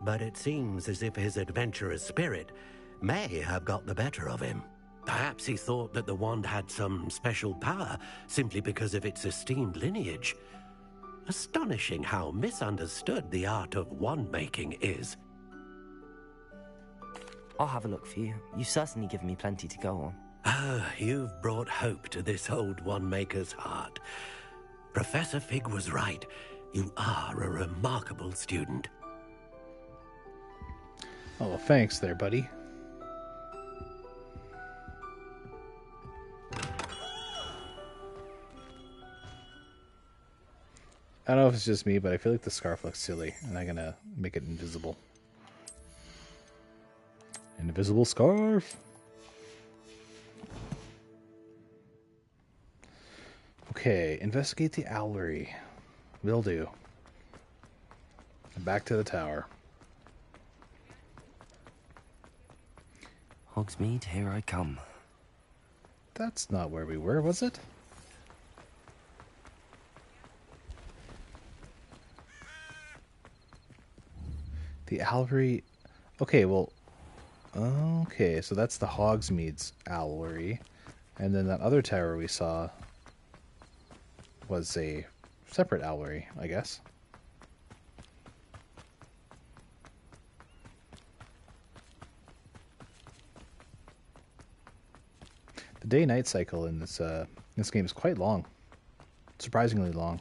but it seems as if his adventurous spirit may have got the better of him. Perhaps he thought that the wand had some special power simply because of its esteemed lineage. Astonishing how misunderstood the art of wand-making is. I'll have a look for you. You've certainly given me plenty to go on. Ah, you've brought hope to this old wand-maker's heart. Professor Fig was right. You are a remarkable student. Oh, well, thanks there, buddy. I don't know if it's just me, but I feel like the scarf looks silly, and I'm gonna make it invisible. Invisible scarf! Okay, investigate the Owlery. Will do. And back to the tower. Hogsmeade, here I come. That's not where we were, was it? The Owlery... Okay, well... Okay, so that's the Hogsmeade's Owlery. And then that other tower we saw was a separate Owlery, I guess. The day-night cycle in this game is quite long. Surprisingly long.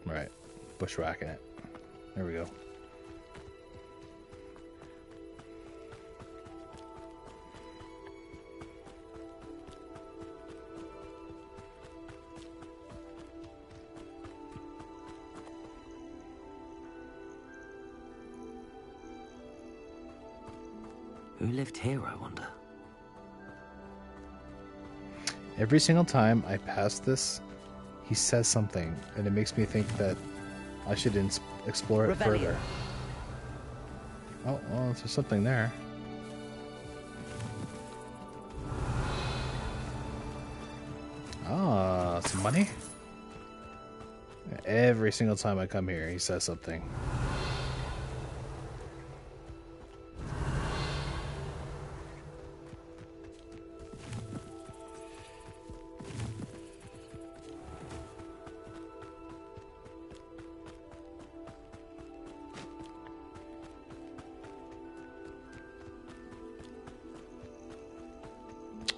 Right, bushwhacking it. There we go. Who lived here, I wonder? Every single time I pass this, he says something, and it makes me think that I should explore it further. Oh, well, there's something there. Ah, some money? Every single time I come here, he says something.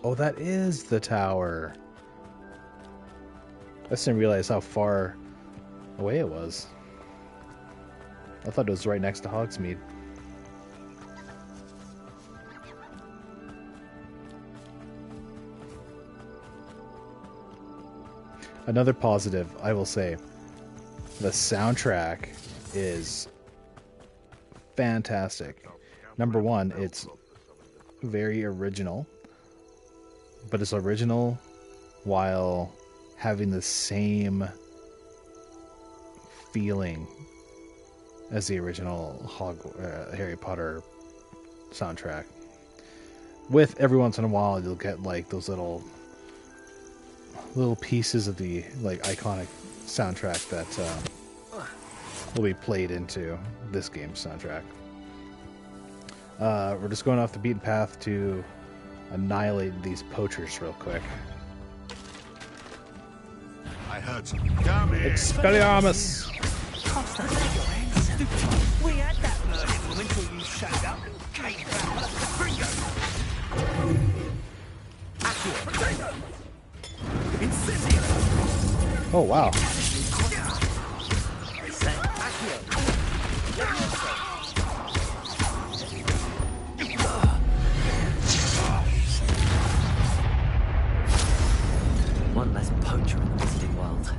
Oh, that is the tower. I just didn't realize how far away it was. I thought it was right next to Hogsmeade. Another positive, I will say, the soundtrack is fantastic. Number one, it's very original, but it's original while having the same feeling as the original Harry Potter soundtrack. With every once in a while, you'll get like those little pieces of the like iconic soundtrack that will be played into this game's soundtrack. We're just going off the beaten path to annihilate these poachers real quick. I heard some. Come here. Expelliarmus! We had that murdered woman till you showed up and came back. Bring Oh, wow. One less poacher in the wizarding world.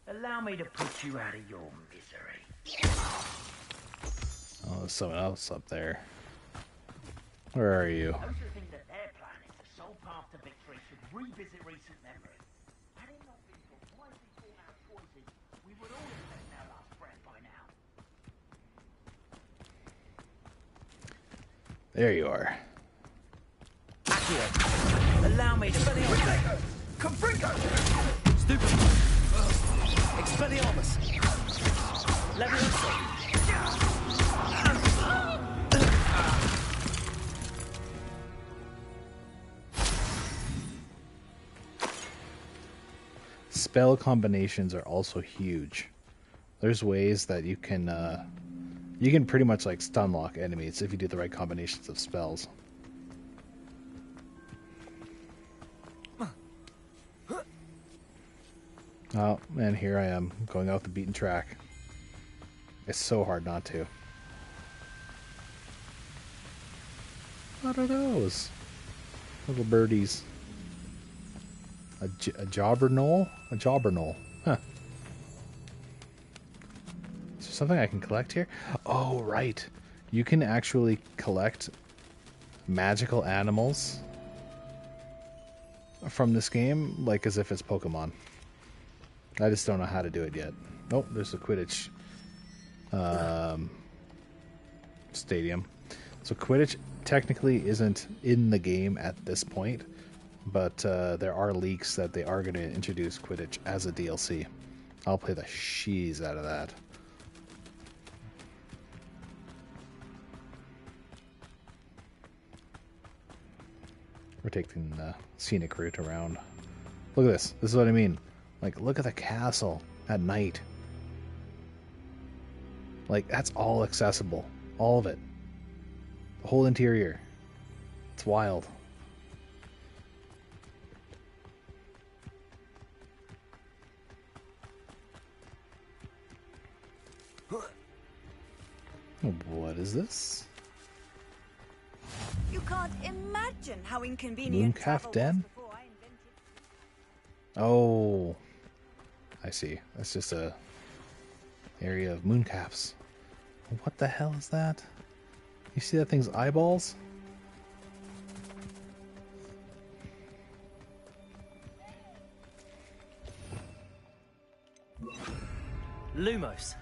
Allow me to put you out of your misery. Oh, there's someone else up there. Where are you? Those who think that their plan is the sole path to victory should revisit recent memories. Had it not been for wisely thought out choices, we would all have taken our last breath by now. There you are. Accio, allow me to Confringo! Stupid! Expelliarmus! Leviosa! Spell combinations are also huge. There's ways that you can pretty much like stun lock enemies if you do the right combinations of spells. Oh, and here I am going off the beaten track. It's so hard not to. What are those? Little birdies. A jobberknoll? A jobberknoll. Huh. Is there something I can collect here? Oh, right. You can actually collect magical animals from this game, like as if it's Pokemon. I just don't know how to do it yet. Oh, there's the Quidditch stadium. So Quidditch technically isn't in the game at this point, but there are leaks that they are going to introduce Quidditch as a DLC. I'll play the sheez out of that. We're taking the scenic route around. Look at this. This is what I mean. Like, look at the castle at night. Like, that's all accessible. All of it. The whole interior. It's wild. What is this? You can't imagine how inconvenient Mooncalf Den? Oh, I see. That's just a area of mooncalves. What the hell is that? You see that thing's eyeballs? Lumos.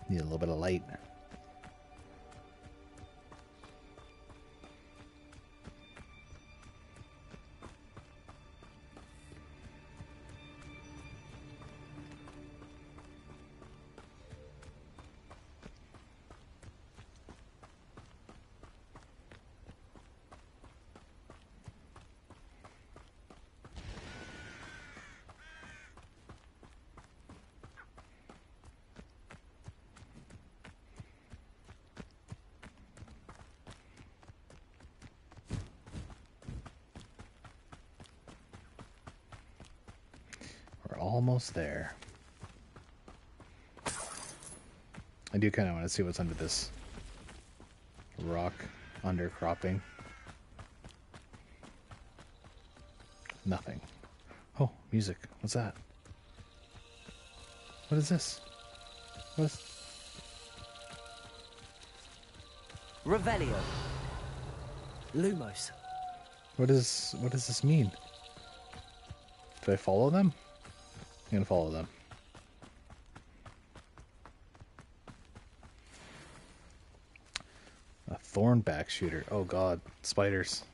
Need a little bit of light. Almost there. I do kind of want to see what's under this rock undercropping. Nothing. Oh, music. What's that? What is this? What is... Revelio. Lumos. What does this mean? Do I follow them? I'm gonna follow them. A thornback shooter. Oh god, spiders.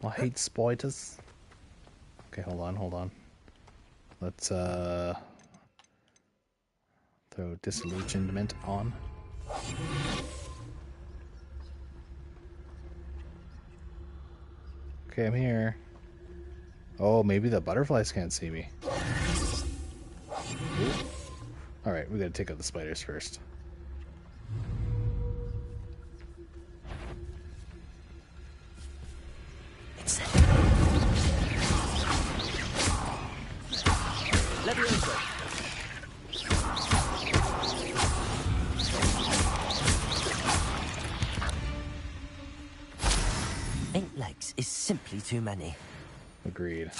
I hate spiders. Okay, hold on. Let's throw disillusionment on. Okay, I'm here. Oh, maybe the butterflies can't see me. Alright, we gotta take out the spiders first. Eight legs is simply too many. Agreed.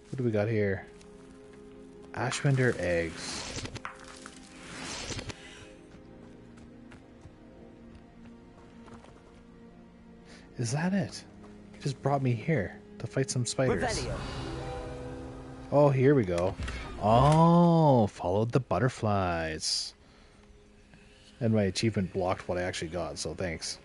What do we got here? Ashwinder eggs. Is that it? You just brought me here to fight some spiders. Revelio. Oh, here we go. Oh, followed the butterflies. And my achievement blocked what I actually got, so thanks.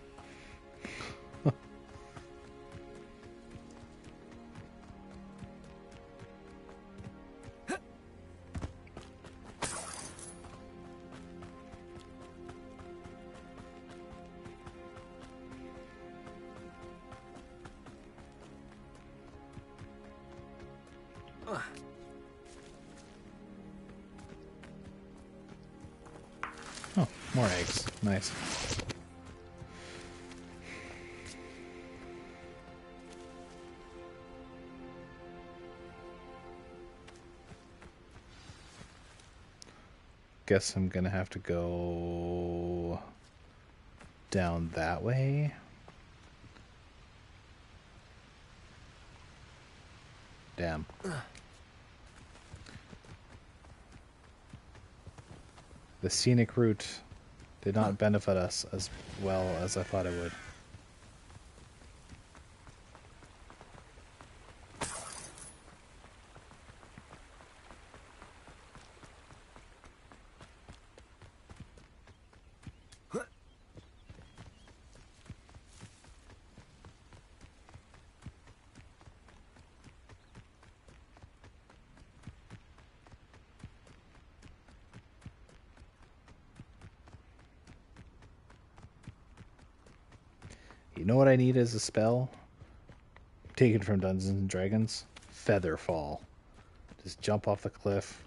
Oh, more eggs. Nice. Guess I'm gonna have to go down that way. Damn. The scenic route did not benefit us as well as I thought it would. You know what I need as a spell? Taken from Dungeons and Dragons? Featherfall. Just jump off the cliff,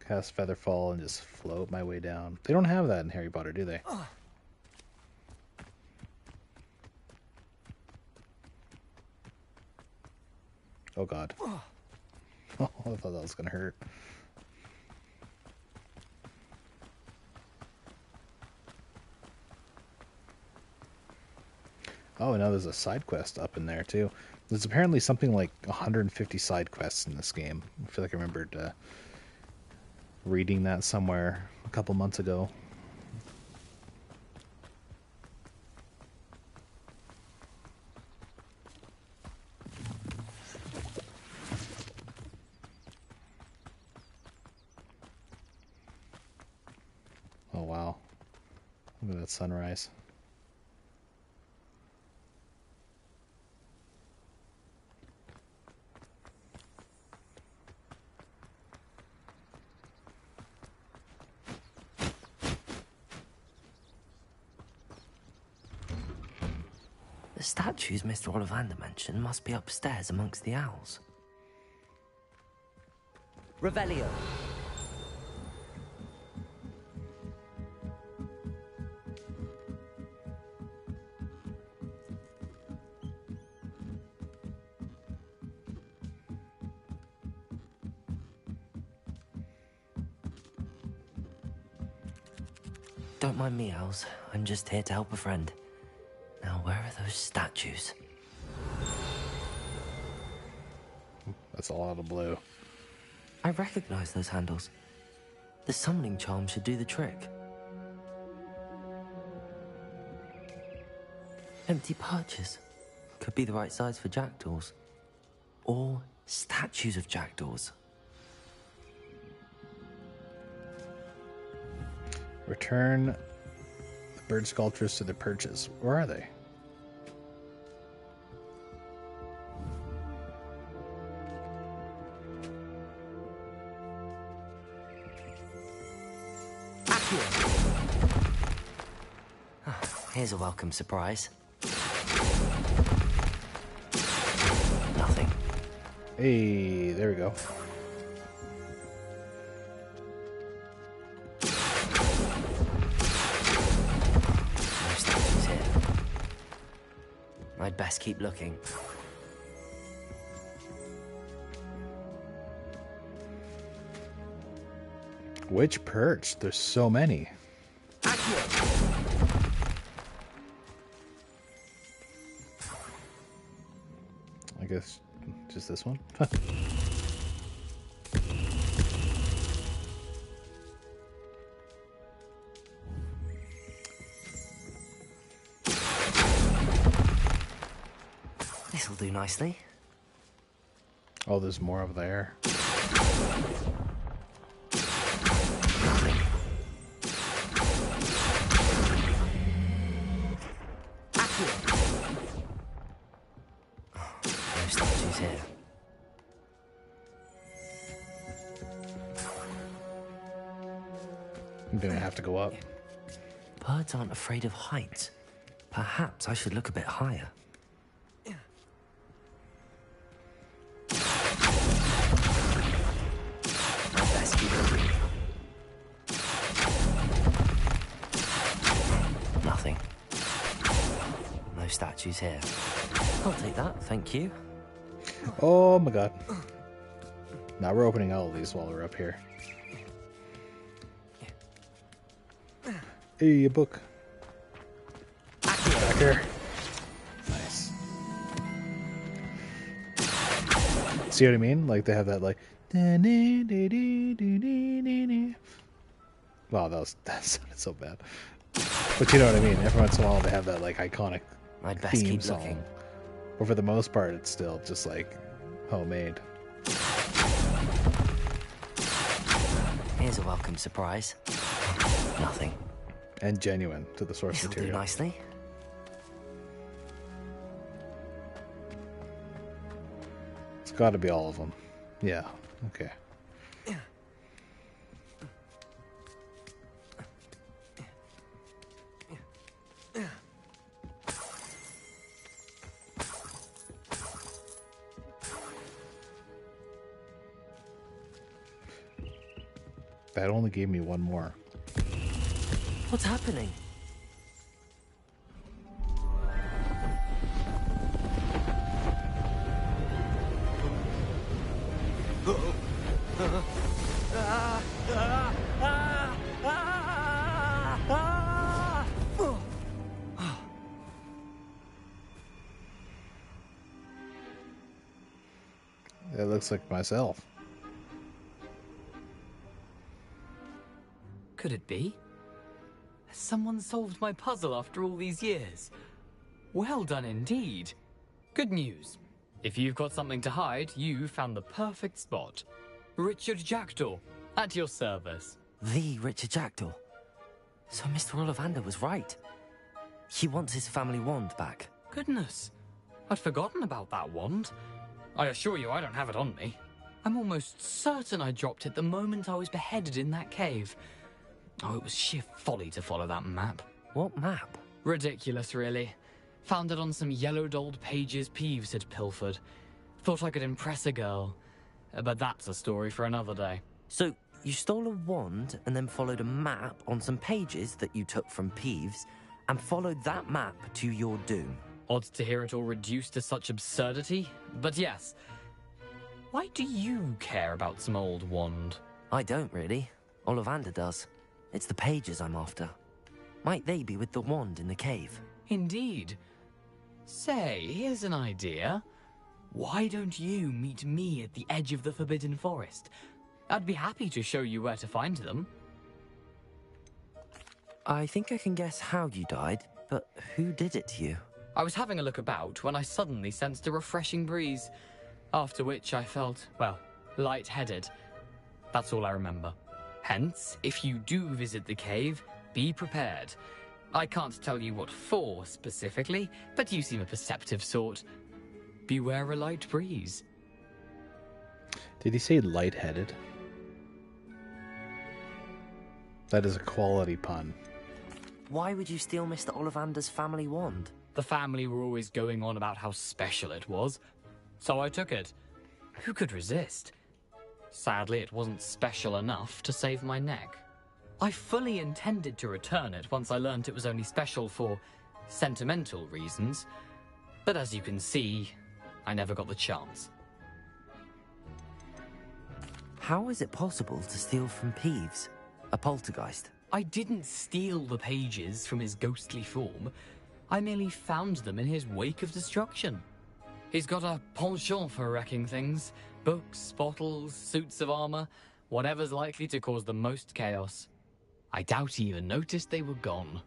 cast Featherfall, and just float my way down. They don't have that in Harrypotter, do they? Oh god. Oh, I thought that was gonna hurt. Oh, now there's a side quest up in there too. There's apparently something like 150 side quests in this game. I feel like I remembered reading that somewhere a couple months ago. Oh wow. Look at that sunrise. The statues Mr. Ollivander mentioned must be upstairs amongst the owls. Revelio. Don't mind me, owls. I'm just here to help a friend. Now, where are those statues? That's a lot of blue. I recognize those handles. The summoning charm should do the trick. Empty perches. Could be the right size for jackdaws. Or statues of jackdaws. Return the bird sculptures to their perches. Where are they? Here's a welcome surprise. Nothing. Hey, there we go. No statues here. I'd best keep looking. Which perch? There's so many. I guess just this one. This'll do nicely. Oh, there's more over there. No statues here. I'm gonna have to go up. Birds aren't afraid of heights. Perhaps I should look a bit higher. I'd best keep looking. Nothing. No statues here. I'll take that, thank you. Oh my god. Now we're opening all of these while we're up here. Hey, a book. Back here. Nice. See what I mean? Like they have that like. Wow, that sounded so bad. But you know what I mean. Every once in a while they have that like iconic I'd best theme keep song. looking. But for the most part, it's still just like homemade. Here's a welcome surprise. Nothing. And genuine to the source This'll material. do nicely. It's got to be all of them. Yeah. Okay. That only gave me one more. What's happening? It looks like myself. could it be? Has someone solved my puzzle after all these years? Well done indeed. Good news. If you've got something to hide, you found the perfect spot. Richard Jackdaw, at your service. The Richard Jackdaw. So Mr. Ollivander was right. He wants his family wand back. Goodness, I'd forgotten about that wand. I assure you I don't have it on me. I'm almost certain I dropped it the moment I was beheaded in that cave. Oh, it was sheer folly to follow that map. What map? Ridiculous, really. Found it on some yellowed old pages Peeves had pilfered. Thought I could impress a girl. But that's a story for another day. So, you stole a wand and then followed a map on some pages that you took from Peeves and followed that map to your doom. Odd to hear it all reduced to such absurdity, but yes. Why do you care about some old wand? I don't, really. Ollivander does. It's the pages I'm after. Might they be with the wand in the cave? Indeed. Say, here's an idea. Why don't you meet me at the edge of the Forbidden Forest? I'd be happy to show you where to find them. I think I can guess how you died, but who did it to you? I was having a look about when I suddenly sensed a refreshing breeze, after which I felt, well, lightheaded. That's all I remember. Hence, if you do visit the cave, be prepared. I can't tell you what for specifically, but you seem a perceptive sort. Beware a light breeze. Did he say lightheaded? That is a quality pun. Why would you steal Mr. Ollivander's family wand? The family were always going on about how special it was, so I took it. Who could resist? Sadly, it wasn't special enough to save my neck. I fully intended to return it once I learned it was only special for sentimental reasons, but as you can see, I never got the chance. How is it possible to steal from Peeves? A poltergeist? I didn't steal the pages from his ghostly form. I merely found them in his wake of destruction. He's got a penchant for wrecking things. Books, bottles, suits of armor, whatever's likely to cause the most chaos. I doubt he even noticed they were gone.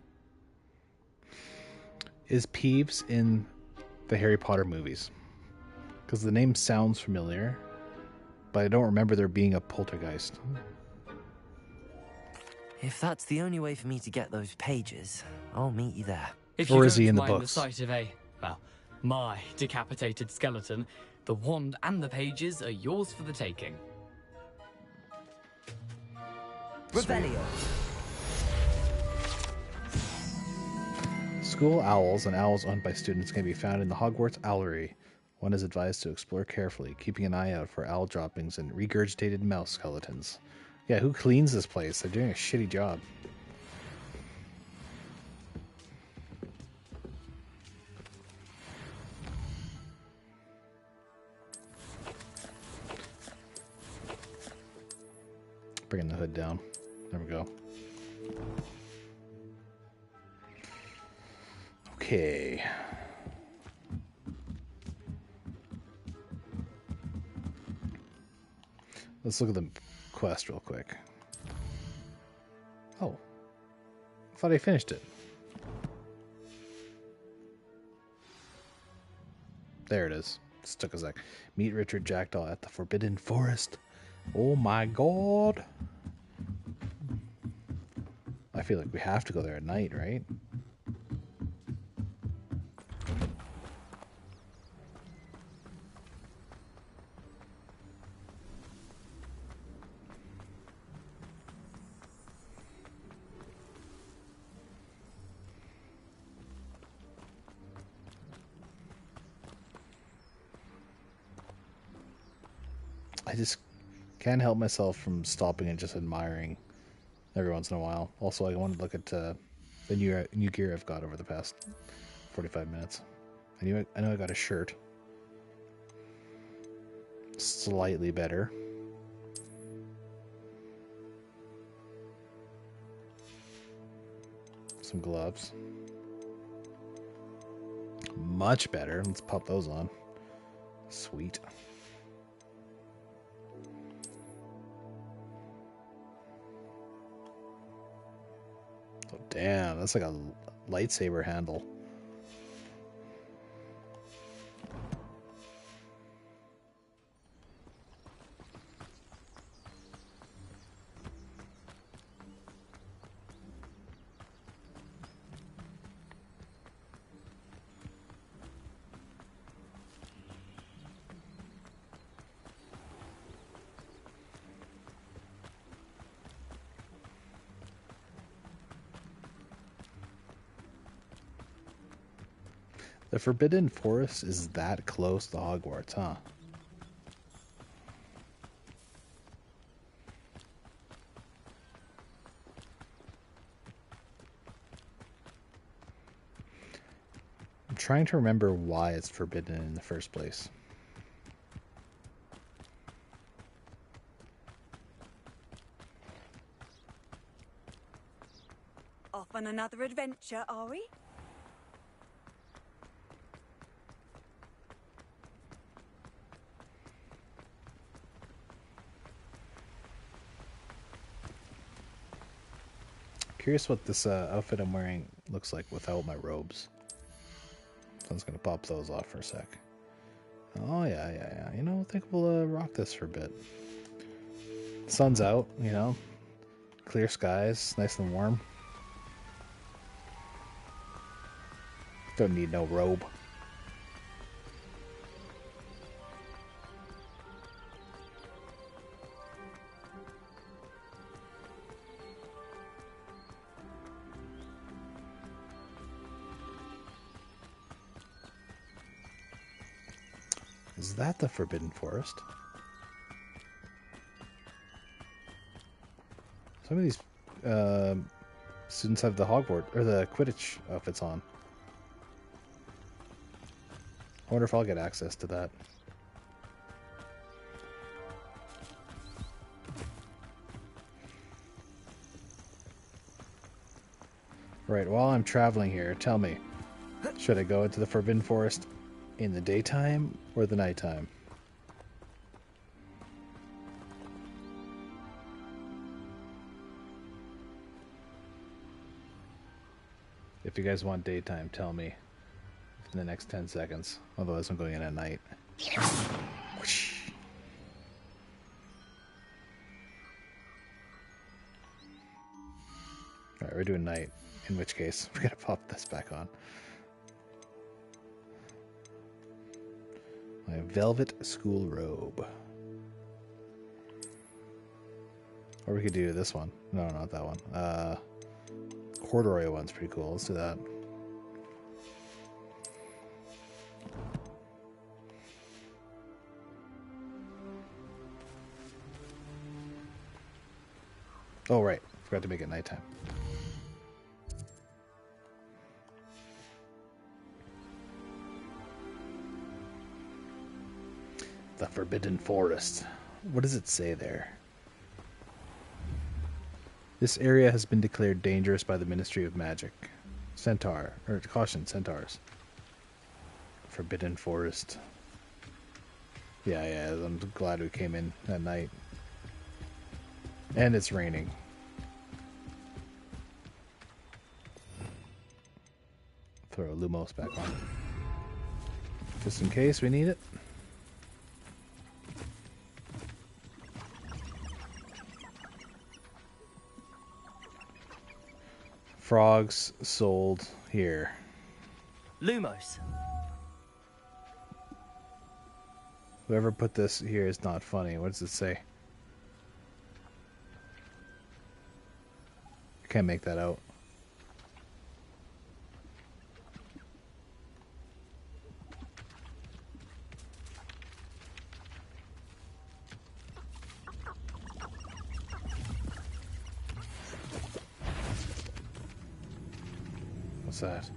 Is Peeves in the Harry Potter movies? Because the name sounds familiar, but I don't remember there being a poltergeist. If that's the only way for me to get those pages, I'll meet you there. If or you is he in the don't mind books? The sight of my decapitated skeleton, the wand and the pages are yours for the taking. Revelio. School owls and owls owned by students can be found in the Hogwarts Owlery. One is advised to explore carefully, keeping an eye out for owl droppings and regurgitated mouse skeletons. Yeah, who cleans this place? They're doing a shitty job. Bringing the hood down. There we go. Okay. Let's look at the quest real quick. Oh. I thought I finished it. There it is. Just took a sec. Meet Richard Jackdaw at the Forbidden Forest. Oh my god. I feel like we have to go there at night, right? I just can't help myself from stopping and just admiring every once in a while. Also, I want to look at the new gear I've got over the past 45 minutes. I know I got a shirt. Slightly better. Some gloves. Much better. Let's pop those on. Sweet. Oh, damn, that's like a lightsaber handle. The Forbidden Forest is that close to Hogwarts, huh? I'm trying to remember why it's forbidden in the first place. Off on another adventure, are we? Curious what this outfit I'm wearing looks like without my robes. So I'm just gonna pop those off for a sec. Oh yeah. You know, I think we'll rock this for a bit. Sun's out, you know. Clear skies, nice and warm. Don't need no robe. Is that the Forbidden Forest? Some of these students have the Hogwarts or the Quidditch outfits on. I wonder if I'll get access to that. Right, while I'm traveling here, tell me, should I go into the Forbidden Forest in the daytime or the nighttime? If you guys want daytime, tell me in the next 10 seconds. Otherwise, I'm going in at night. Alright, we're doing night. In which case, we're gonna pop this back on. My velvet school robe. Or we could do this one. No, not that one. Corduroy one's pretty cool. Let's do that. Oh, right. Forgot to make it nighttime. The Forbidden Forest. What does it say there? This area has been declared dangerous by the Ministry of Magic. Caution, centaurs. Forbidden Forest. Yeah, I'm glad we came in at night. And it's raining. Throw Lumos back on. Just in case we need it. Frogs sold here. Lumos. Whoever put this here is not funny. What does it say? I can't make that out. What's that?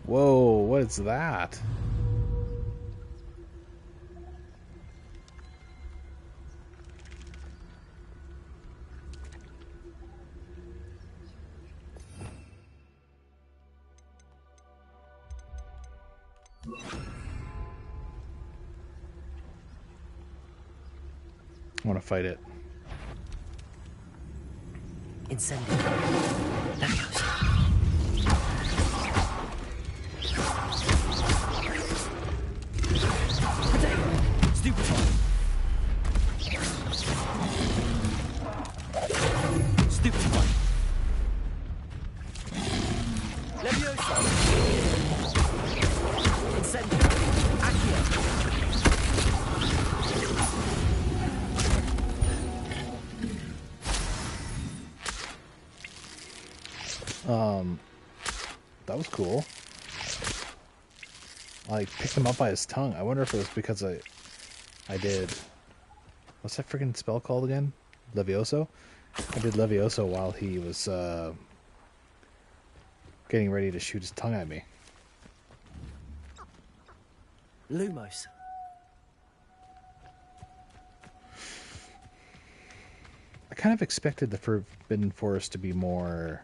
Whoa, what is that? want to fight it. Incendio. Leviosa. Stupefy. Stupefy. Leviosa. Incendio. Accio. That was cool. I picked him up by his tongue. I wonder if it was because I did... What's that freaking spell called again? Levioso? I did Levioso while he was getting ready to shoot his tongue at me. Lumos. I kind of expected the Forbidden Forest to be more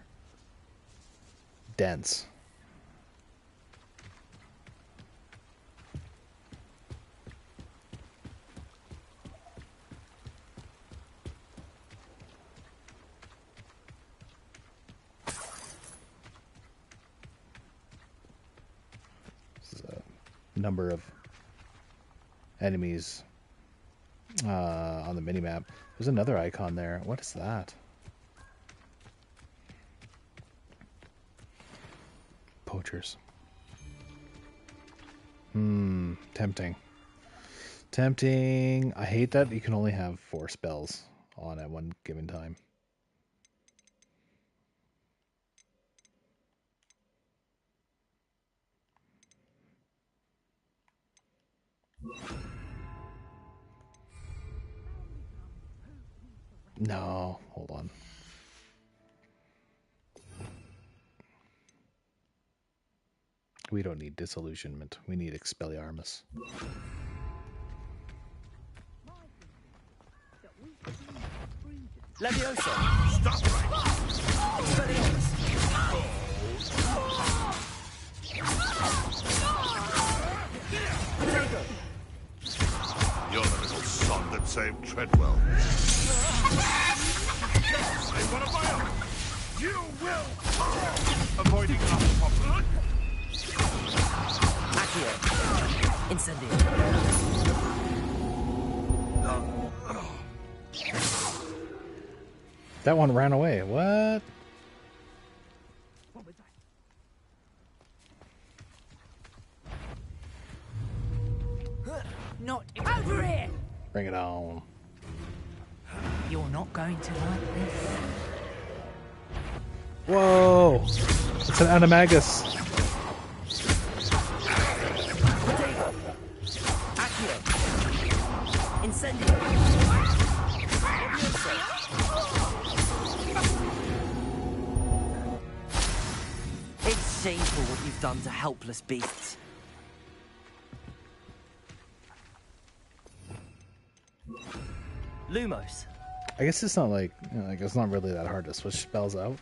dense. This is a number of enemies on the minimap. There's another icon there. What is that? Poachers. Tempting. Tempting. I hate that you can only have 4 spells on at one given time. No, hold on. We don't need disillusionment. We need Expelliarmus. Leviosa. Stop right. Expelliarmus. Potato. You're the little son that saved Treadwell. Save one of my own. You will. Avoiding Hufflepuff. Accio. Incendio. That one ran away. What? Not over here! Bring it on. You're not going to like this. Whoa! It's an animagus. Accio. Incendio. It's shameful what you've done to helpless beasts. Lumos. I guess it's not like, it's not really that hard to switch spells out,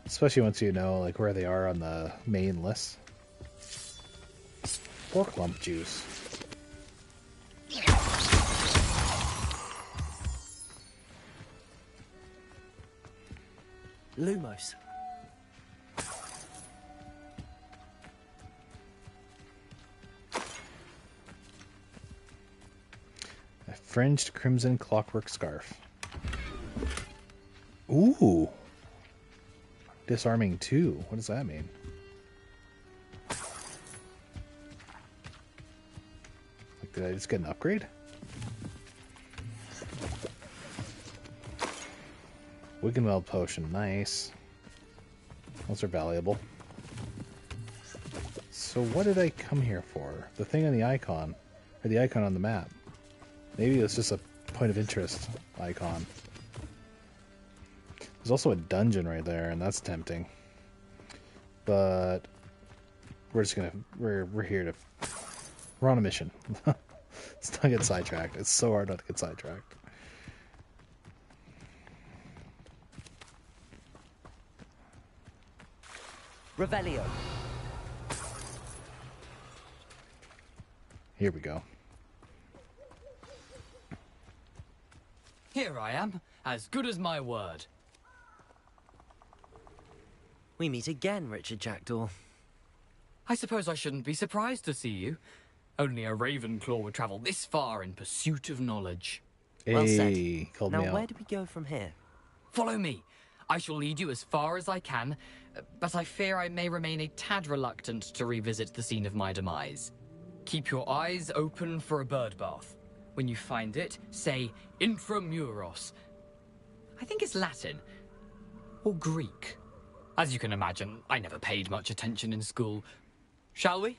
especially once you know like where they are on the main list. Pork lump juice. Lumos. A fringed crimson clockwork scarf. Ooh. Disarming 2. What does that mean? Like, did I just get an upgrade? Wiggenweld potion. Nice. Those are valuable. So what did I come here for? The thing on the icon. Or the icon on the map. Maybe it's just a point of interest icon. There's also a dungeon right there, and that's tempting. But we're just gonna we're here to we're on a mission. Let's not get sidetracked. It's so hard not to get sidetracked. Revelio. Here we go. Here I am, as good as my word. We meet again, Richard Jackdaw. I suppose I shouldn't be surprised to see you. Only a Ravenclaw would travel this far in pursuit of knowledge. Well said. Hey, called now, me out. where do we go from here? Follow me. I shall lead you as far as I can, but I fear I may remain a tad reluctant to revisit the scene of my demise. Keep your eyes open for a bird bath. When you find it, say intramuros. I think it's Latin. Or Greek. As you can imagine, I never paid much attention in school. Shall we?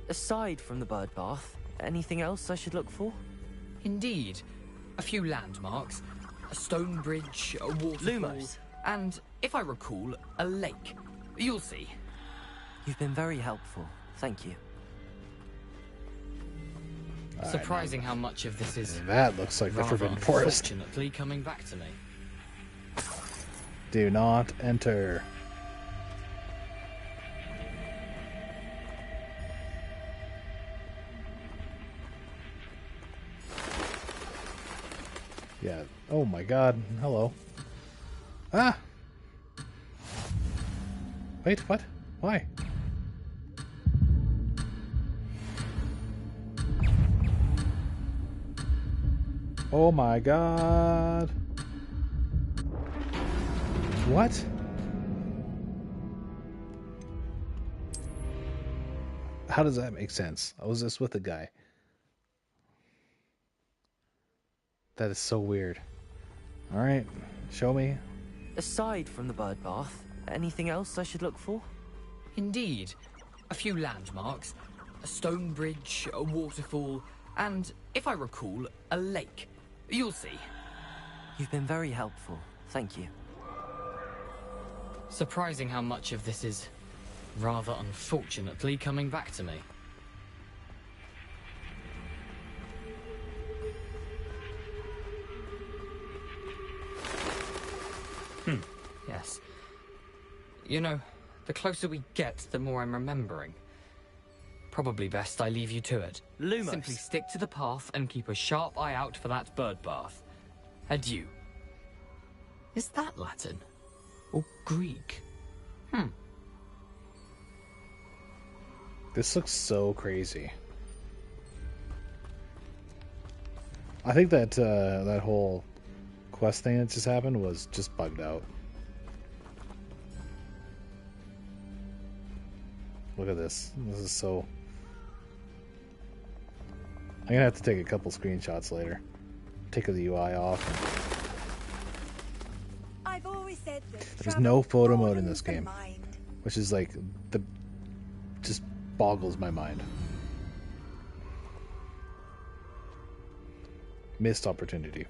Aside from the bird bath, anything else I should look for? Indeed. A few landmarks, a stone bridge, a waterfall, Lumos. And, if I recall, a lake. You'll see. You've been very helpful. Thank you. Surprising how much of this is... That looks like the Forbidden Forest. Unfortunately coming back to me. Do not enter. Yeah. Oh my god. Hello. Ah! Wait, what? Why? Oh my god. What? How does that make sense? I was just with a guy. That is so weird. Alright, show me. Aside from the bird bath, anything else I should look for? Indeed. A few landmarks, a stone bridge, a waterfall, and, if I recall, a lake. You'll see. You've been very helpful. Thank you. Surprising how much of this is, rather unfortunately, coming back to me. Yes. You know, the closer we get, the more I'm remembering. Probably best I leave you to it. Lumos. Simply stick to the path and keep a sharp eye out for that bird bath. Adieu. Is that Latin? Or Greek? This looks so crazy. I think that that whole quest thing that just happened was just bugged out. Look at this. This is so... I'm gonna have to take a couple screenshots later. Take the UI off. I've always said that There's no photo mode in this game, which is like the just boggles my mind. Missed opportunity.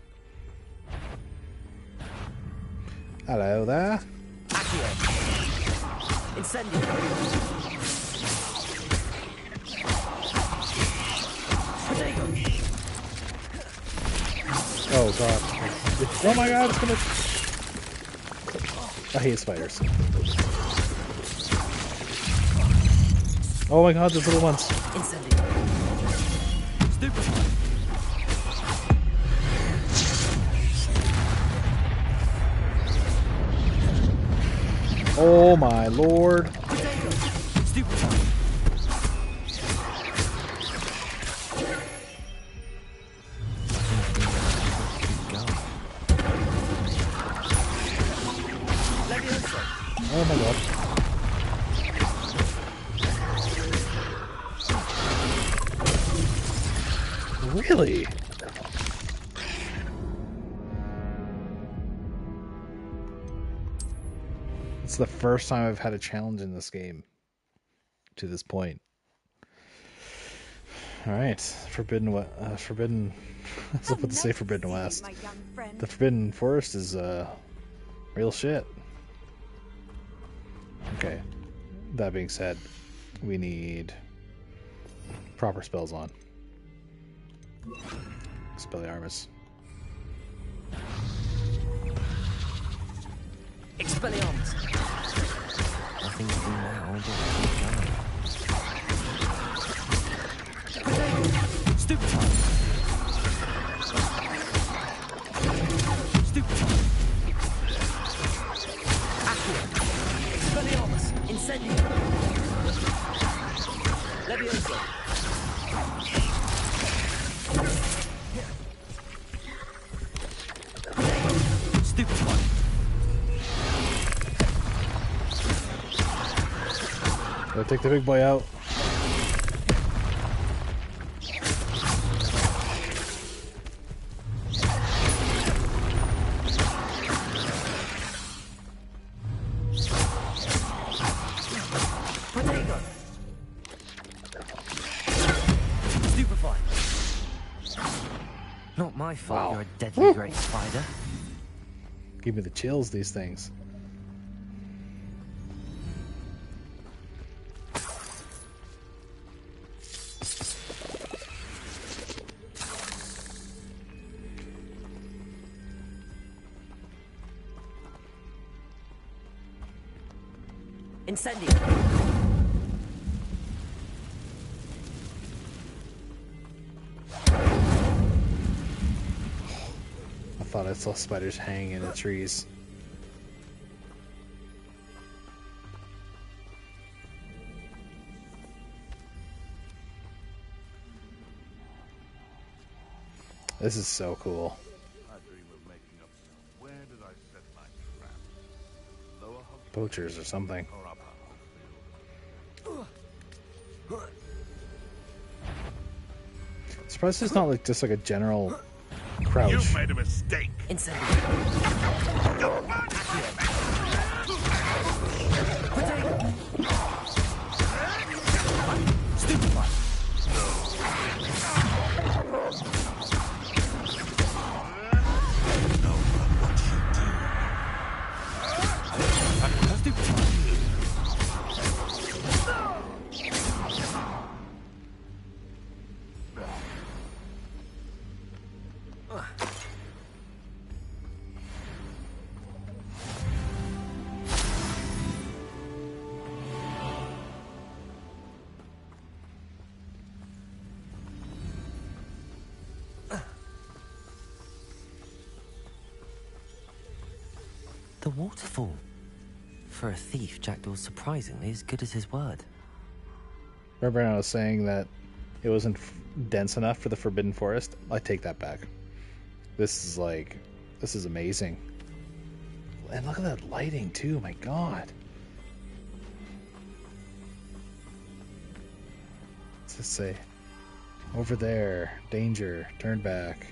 Hello there. Incendio. Oh god. Oh my god, it's gonna... I hate spiders. Oh my god, those little ones. Oh my lord. Oh my god. Really? It's the first time I've had a challenge in this game to this point. Alright, Forbidden I was about to say Forbidden West. The Forbidden Forest is real shit. Okay, that being said, we need proper spells on. Expelliarmus. Expelliarmus. Nothing to do now, but keep going. Stupefy. Stupefy. Accio. Expelliarmus. Incendio. Levioso. Stupefy. Gotta take the big boy out. Not my fault you're a deadly great spider. Give me the chills, these things. Incendio. I thought I saw spiders hanging in the trees. This is so cool. Poachers or something. Surprised it's not like just like a general crouch. You've made a mistake. The waterfall. For a thief, Jackdaw's surprisingly as good as his word. Remember when I was saying that it wasn't dense enough for the Forbidden Forest? I take that back. This is amazing. And look at that lighting too, my god. What's this say? Over there, danger, turn back.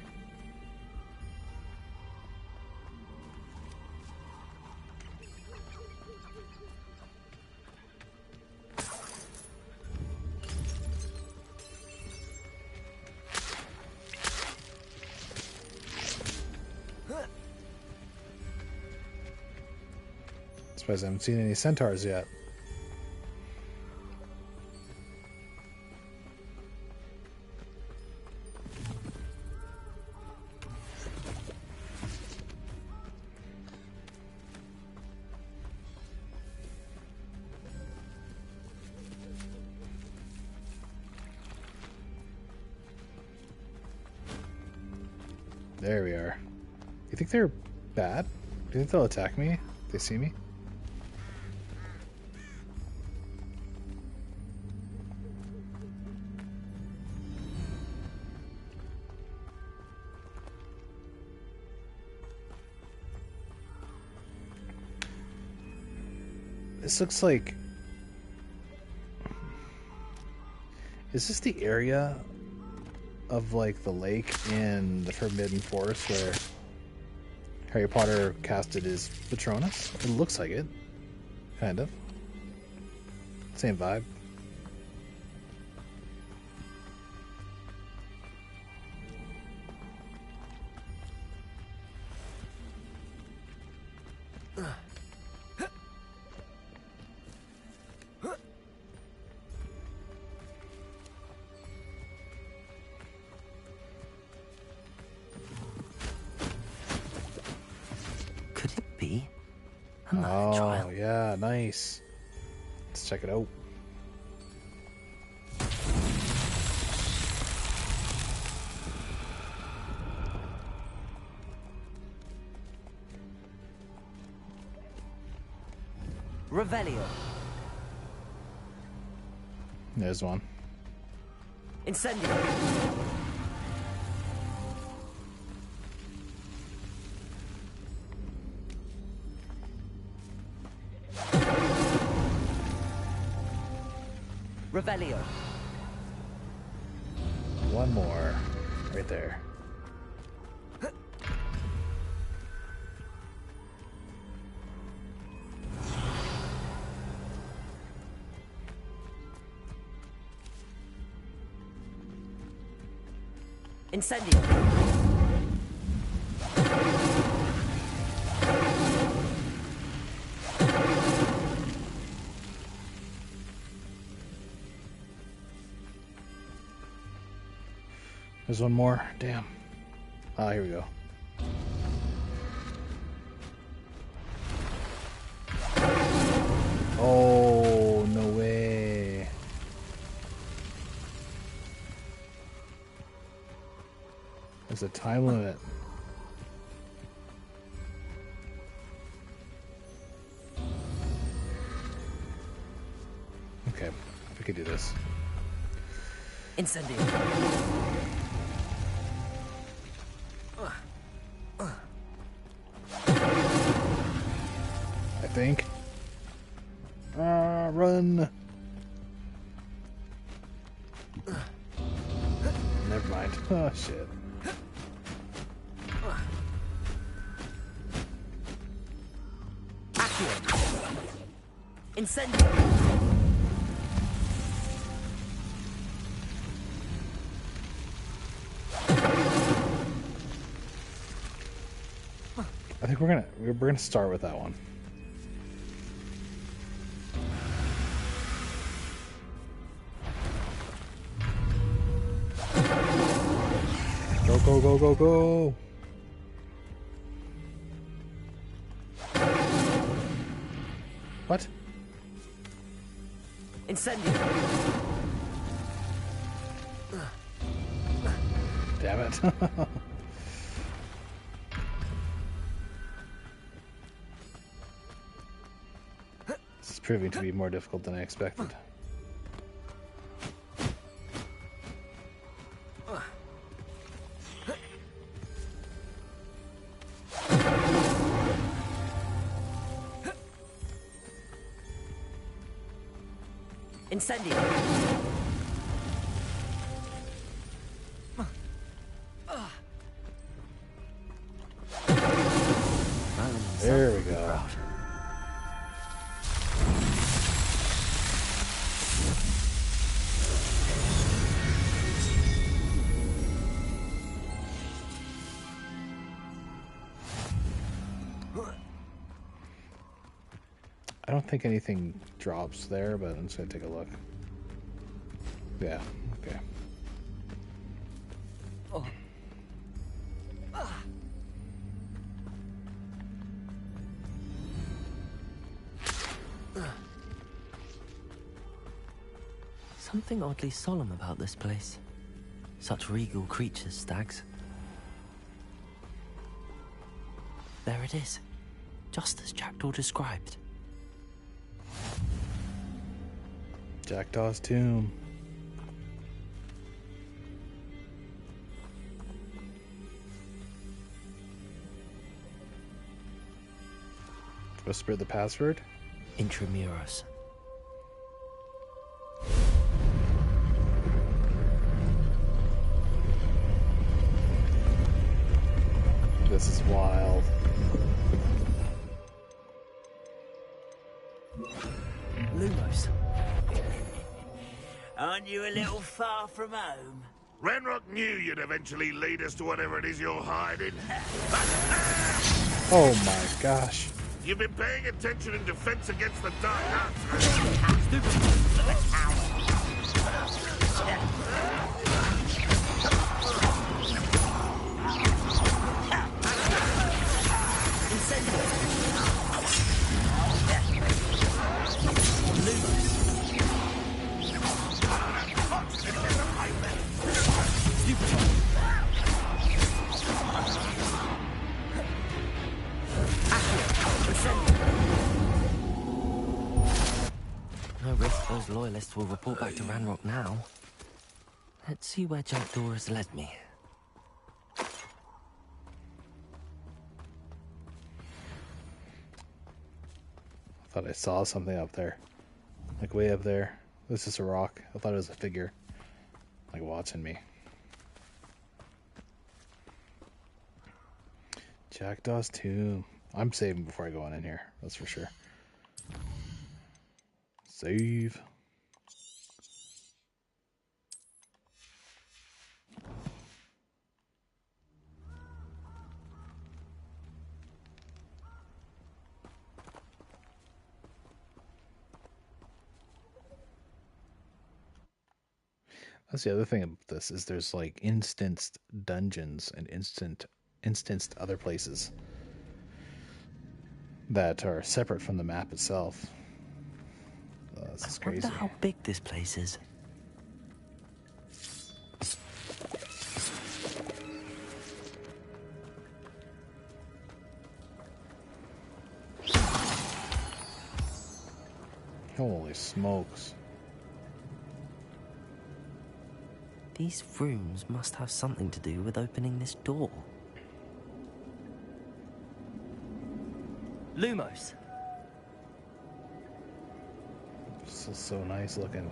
Surprised I haven't seen any centaurs yet. There we are. You think they're bad? Do you think they'll attack me if they see me? This looks like... Is this the area of like the lake in the Forbidden Forest where Harry Potter casted his Patronus? It looks like it. Kind of. Same vibe. Oh, yeah, nice. Let's check it out. Revelio. There's one. Incendio. Revelio. One more. Right there. Incendio. There's one more. Damn. Ah, here we go. Oh, no way. There's a time limit. Okay, we could do this. Incendio. I think. Run. Never mind. Oh, shit. Accio. Incendio. I think we're gonna start with that one. Go, go, go, go, go! What? Incendio. Damn it. This is proving to be more difficult than I expected. Incendio. There we go. I don't think anything drops there, but I'm just gonna take a look. Yeah, okay. Oh. Something oddly solemn about this place. Such regal creatures, stags. There it is, just as Jackdaw described. Jackdaw's tomb. Whisper the password. Intramuros. This is wild. Lumos. Aren't you a little far from home? Renrock knew you'd eventually lead us to whatever it is you're hiding. Oh my gosh. You've been paying attention in defense against the dark arts. Those loyalists will report back to Ranrock now. Let's see where Jackdaw has led me. I thought I saw something up there. Like way up there. This is a rock. I thought it was a figure. Like watching me. Jackdaw's tomb. I'm saving before I go on in here. That's for sure. Save. That's the other thing about this is there's like instanced dungeons and instanced other places that are separate from the map itself. This is crazy. I wonder how big this place is. Holy smokes. These rooms must have something to do with opening this door. Lumos. This is so nice looking.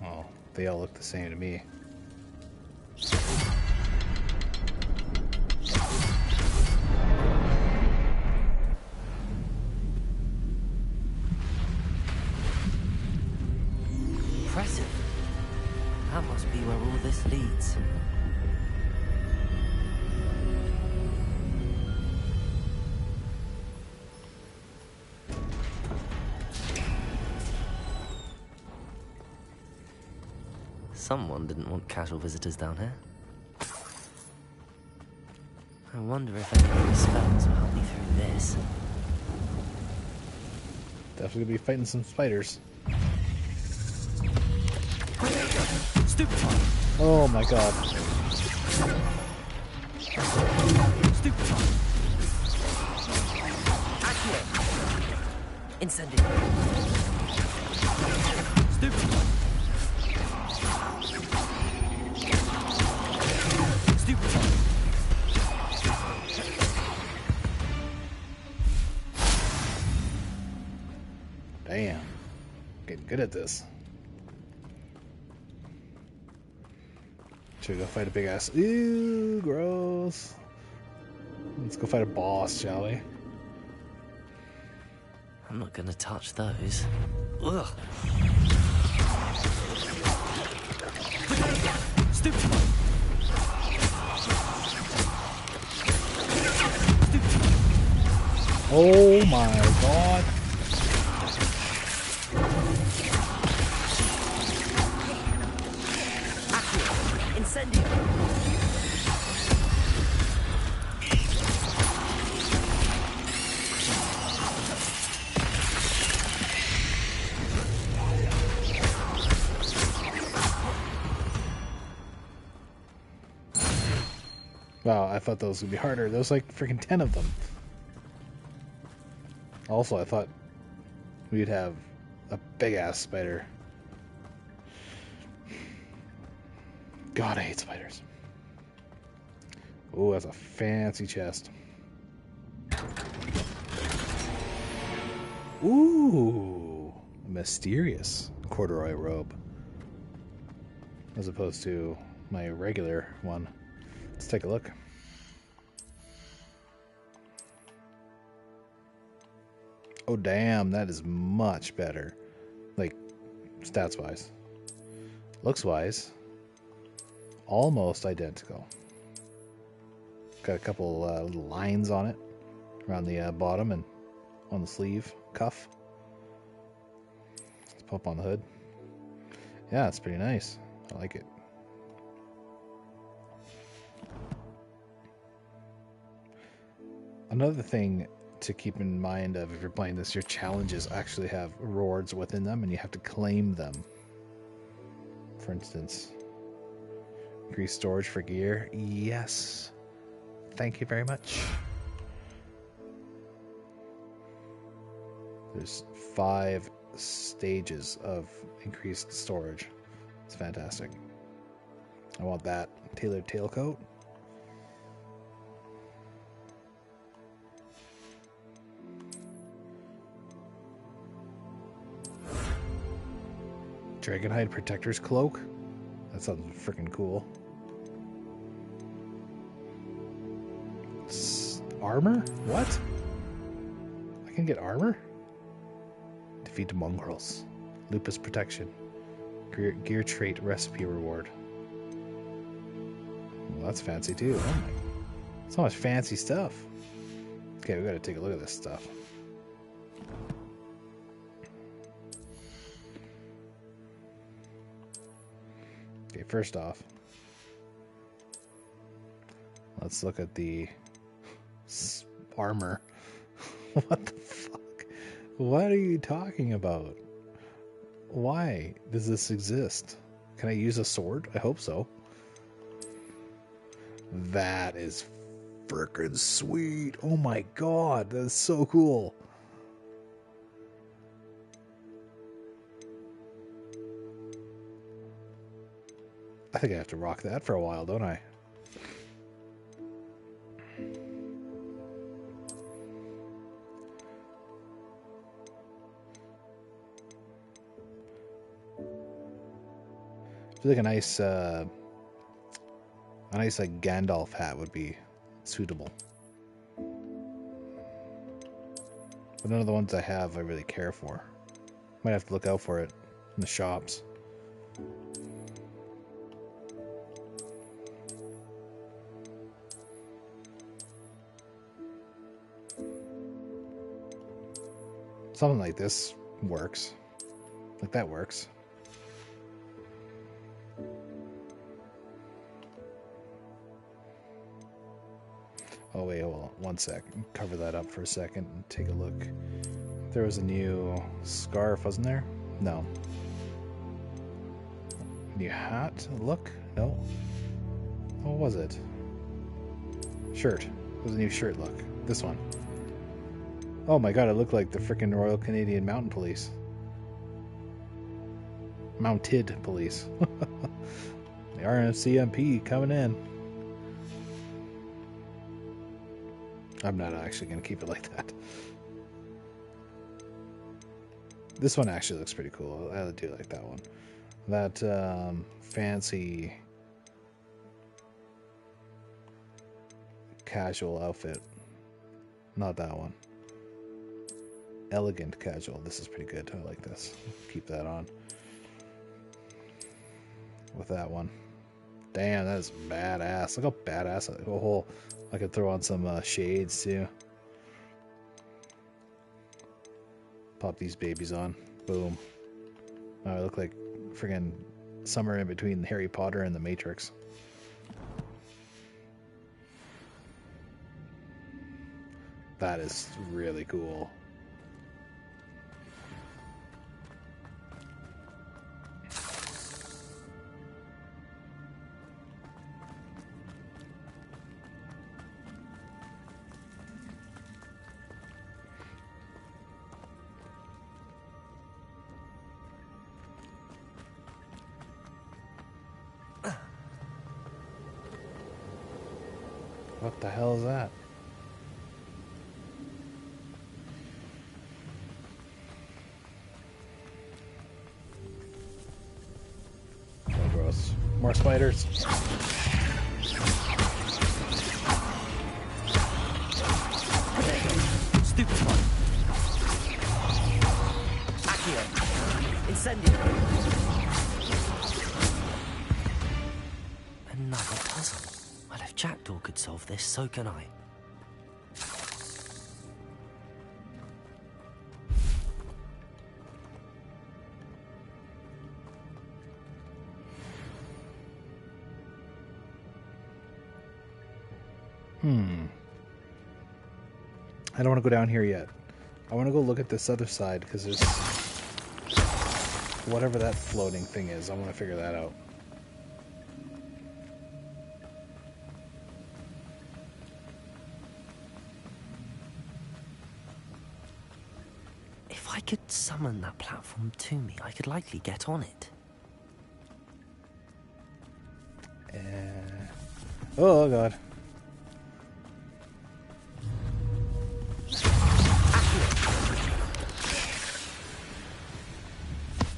Oh, they all look the same to me. Impressive. That must be where all this leads. Someone didn't want casual visitors down here. I wonder if any of these spells will help me through this. Definitely gonna be fighting some spiders. Stupid. Oh my god. Stupid. Accio. Incendio. Stupid. Stupid. Damn. Getting good at this. Should we go fight a big ass? Ew, gross. Let's go fight a boss, shall we? I'm not gonna touch those. Ugh. Stupid. Oh my god. Incendio. Wow, I thought those would be harder. There's like freaking 10 of them. Also, I thought we'd have a big ass spider. God, I hate spiders. Oh, that's a fancy chest. Ooh, a mysterious corduroy robe. As opposed to my regular one. Let's take a look. Oh, damn, that is much better. Like, stats-wise. Looks-wise, almost identical. Got a couple little lines on it around the bottom and on the sleeve cuff. Let's pop on the hood. Yeah, it's pretty nice. I like it. Another thing to keep in mind of if you're playing this, your challenges actually have rewards within them and you have to claim them. For instance, increase storage for gear. Yes. Thank you very much. There's 5 stages of increased storage. It's fantastic. I want that tailored tailcoat. Dragonhide Protector's Cloak. That sounds freaking cool. Armor? What? I can get armor? Defeat mongrels. Lupus protection. Gear trait recipe reward. Well, that's fancy too. Oh my. So much fancy stuff. Okay, we gotta take a look at this stuff. Okay, first off, let's look at the armor. What the fuck? What are you talking about? Why does this exist? Can I use a sword? I hope so. That is freaking sweet. Oh my god, that's so cool. I think I have to rock that for a while, don't I? I feel like a nice like Gandalf hat would be suitable. But none of the ones I have I really care for. Might have to look out for it in the shops. Something like this works. Like that works. Oh wait, hold on one sec. Cover that up for a second and take a look. There was a new scarf, wasn't there? No. New hat? Look? No. What was it? Shirt. It was a new shirt look. This one. Oh my god, it looked like the frickin' Royal Canadian Mountain Police. Mounted Police. The RNCMP coming in. I'm not actually going to keep it like that. This one actually looks pretty cool. I do like that one. That fancy casual outfit. Not that one. Elegant casual. This is pretty good. I like this. Keep that on. With that one. Damn, that is badass. Look how badass. I could throw on some shades too. Pop these babies on. Boom. I look like friggin' somewhere in between Harry Potter and the Matrix. That is really cool. What the hell is that? Oh, gross. More spiders. Stupid one. Accio. Incendio. Another puzzle. Well, if Jackdaw could solve this, so can I. I don't want to go down here yet. I want to go look at this other side because there's whatever that floating thing is. I want to figure that out. could summon that platform to me, I could likely get on it. Oh god.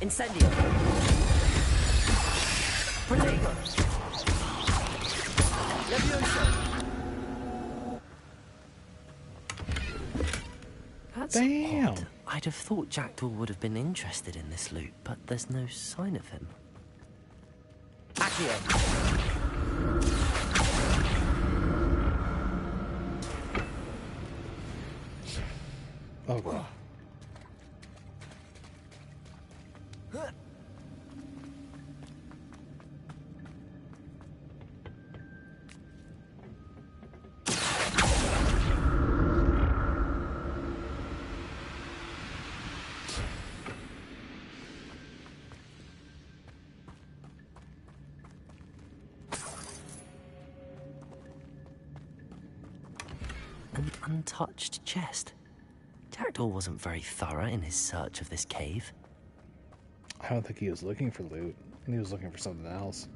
Incendio. Protego. Levioso. That's odd. I'd have thought Jackdaw would have been interested in this loot, but there's no sign of him. Accio. Oh god. An untouched chest. Jackdaw wasn't very thorough in his search of this cave. I don't think he was looking for loot. He was looking for something else.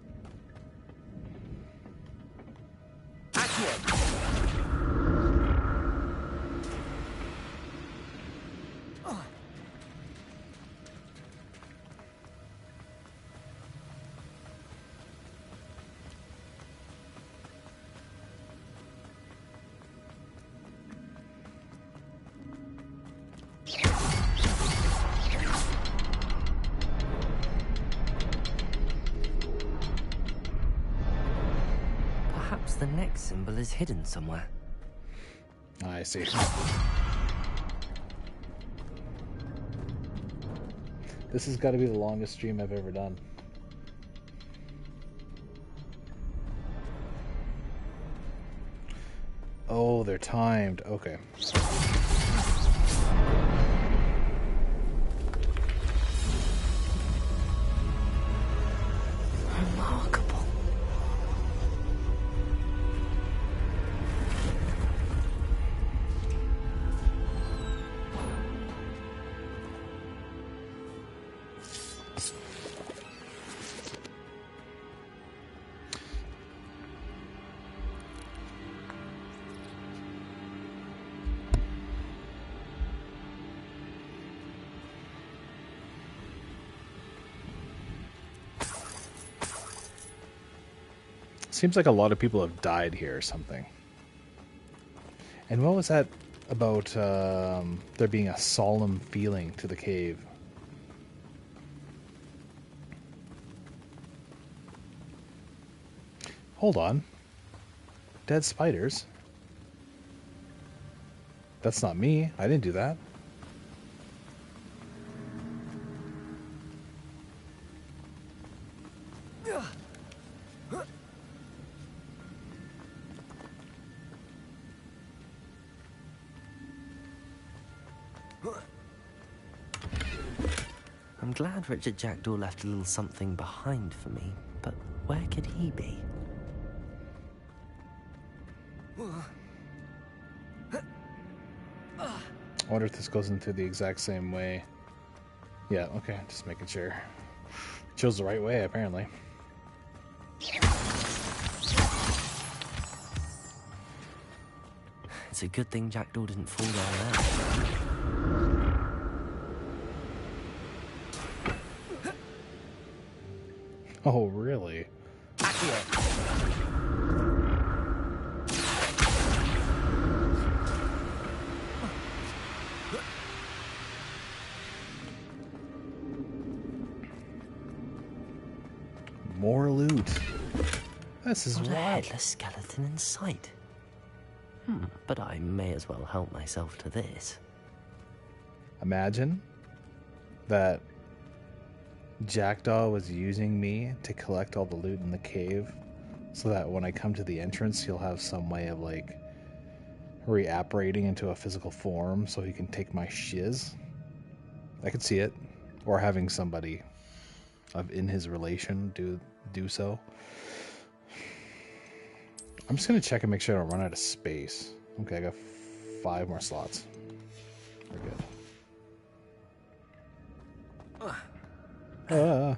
Perhaps the next symbol is hidden somewhere. I see. This has got to be the longest stream I've ever done. Oh, they're timed. Okay. Remarkable. Seems like a lot of people have died here or something. And what was that about there being a solemn feeling to the cave? Hold on. Dead spiders? That's not me. I didn't do that. I'm glad Richard Jackdaw left a little something behind for me, but where could he be? I wonder if this goes into the exact same way. Yeah, okay, just making sure. Chose the right way, apparently. It's a good thing Jackdaw didn't fall down there. Oh, really? More loot. This is Not a wild. headless skeleton in sight. But I may as well help myself to this. Imagine that Jackdaw was using me to collect all the loot in the cave so that when I come to the entrance, he'll have some way of like reapparating into a physical form so he can take my shiz. I could see it. Or having somebody in his relation do so. I'm just going to check and make sure I don't run out of space. Okay, I got 5 more slots. We're good. Alright,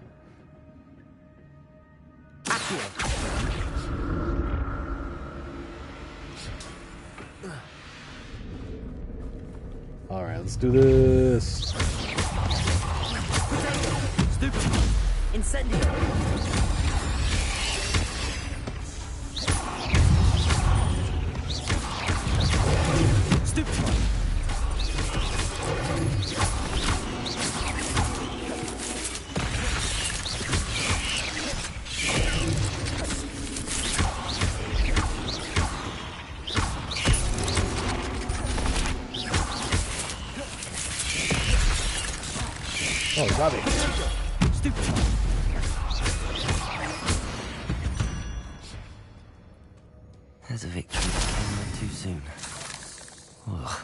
let's do this. Incendio. Stupefy. Oh, got me. There's a victory that came way too soon. Ugh.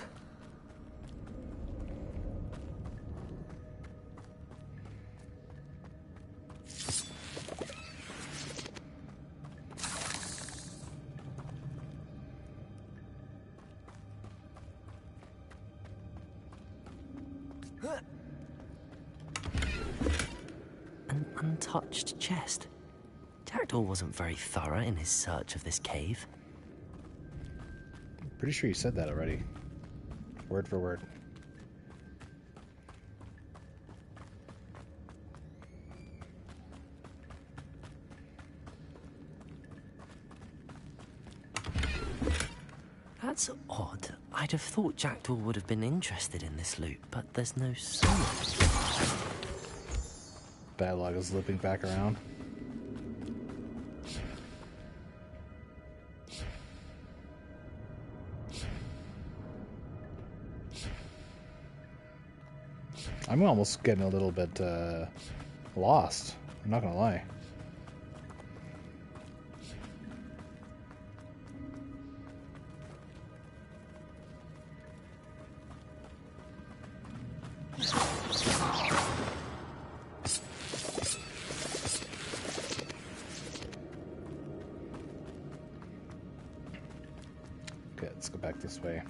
An untouched chest. Jackdaw wasn't very thorough in his search of this cave. Pretty sure you said that already. Word for word. That's odd. I'd have thought Jackdaw would have been interested in this loot, but there's no sign. Badlog is looping back around. I'm almost getting a little bit lost. I'm not gonna lie. Okay, let's go back this way.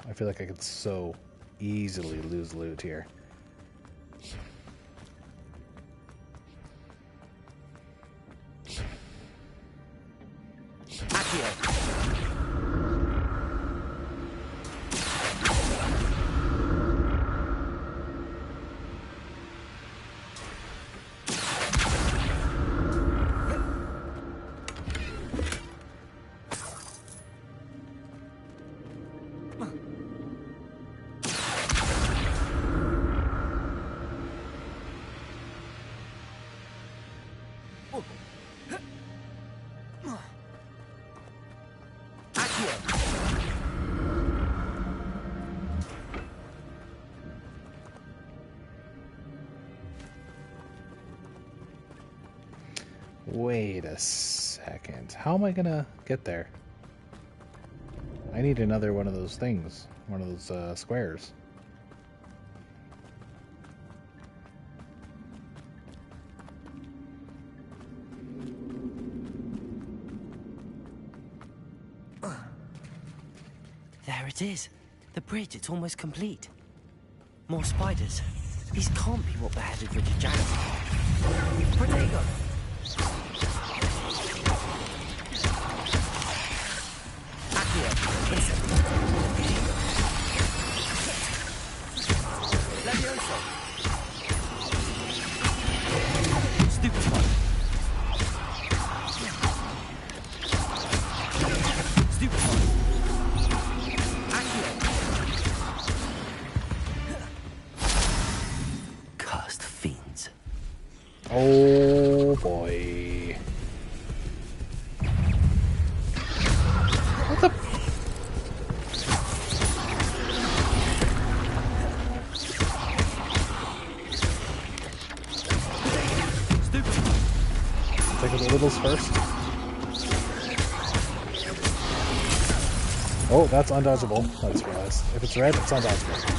I feel like I could so easily lose loot here. Wait a second. How am I gonna get there? I need another one of those things. One of those squares. There it is. The bridge, it's almost complete. More spiders. These can't be what beheaded Richard Jackson. Protego! Accio. Levioso. Stupefy. Stupefy. Cursed fiends. Oh boy. What the? Take the littles first. Oh, that's undodgeable. I just realized. If it's red, it's undodgeable.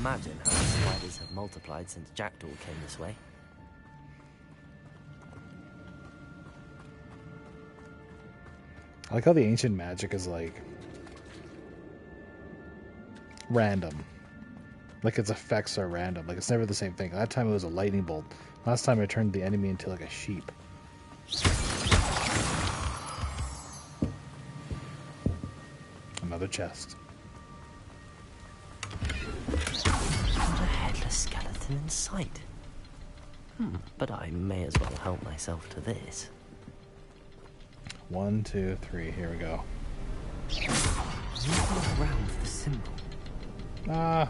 imagine how the spiders have multiplied since Jackdaw came this way. I like how the ancient magic is like random. Like its effects are random. Like it's never the same thing. That time it was a lightning bolt. Last time I turned the enemy into like a sheep. Another chest. Not a headless skeleton in sight. But I may as well help myself to this. 1, 2, 3. Here we go. Look around the symbol. Ah.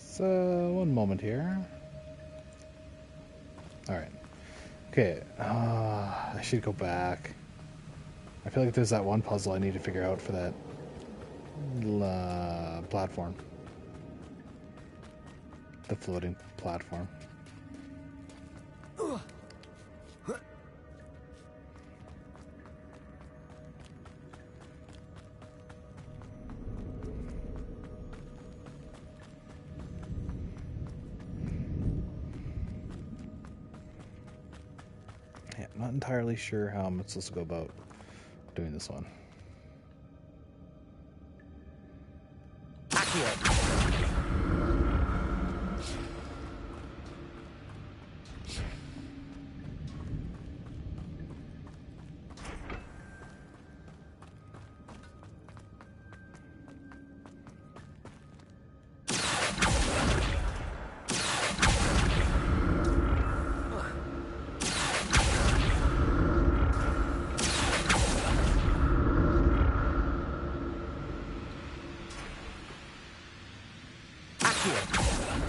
So, one moment here. Alright. Okay, I should go back. I feel like there's that one puzzle I need to figure out for that platform. The floating platform. Yeah, not entirely sure how I'm supposed to go about doing this one.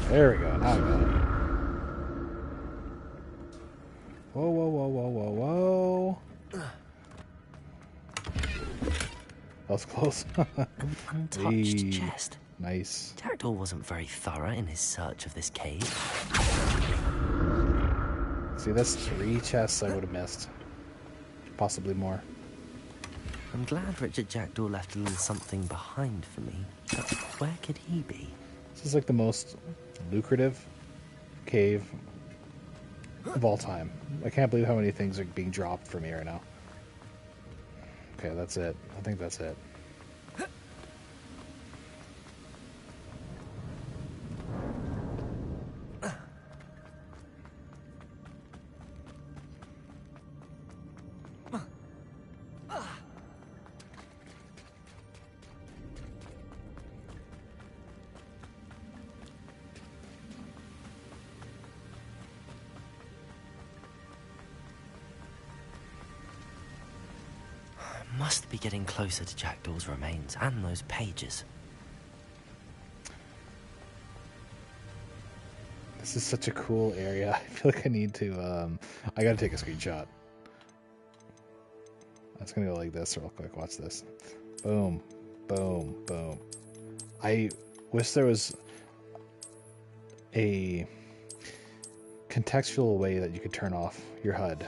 There we go. Now I got it. Whoa, whoa, whoa, whoa, whoa, whoa. That was close. An untouched chest. Nice. Jackdaw wasn't very thorough in his search of this cave. See, that's 3 chests I would have missed. Possibly more. I'm glad Richard Jackdaw left a little something behind for me. But where could he be? This is like the most lucrative cave of all time. I can't believe how many things are being dropped for me right now. Okay, that's it. I think that's it. Must be getting closer to Jackdaw's remains and those pages. This is such a cool area. I feel like I need to, I gotta take a screenshot. I'm just gonna go like this real quick. Watch this. Boom. Boom. Boom. I wish there was a contextual way that you could turn off your HUD.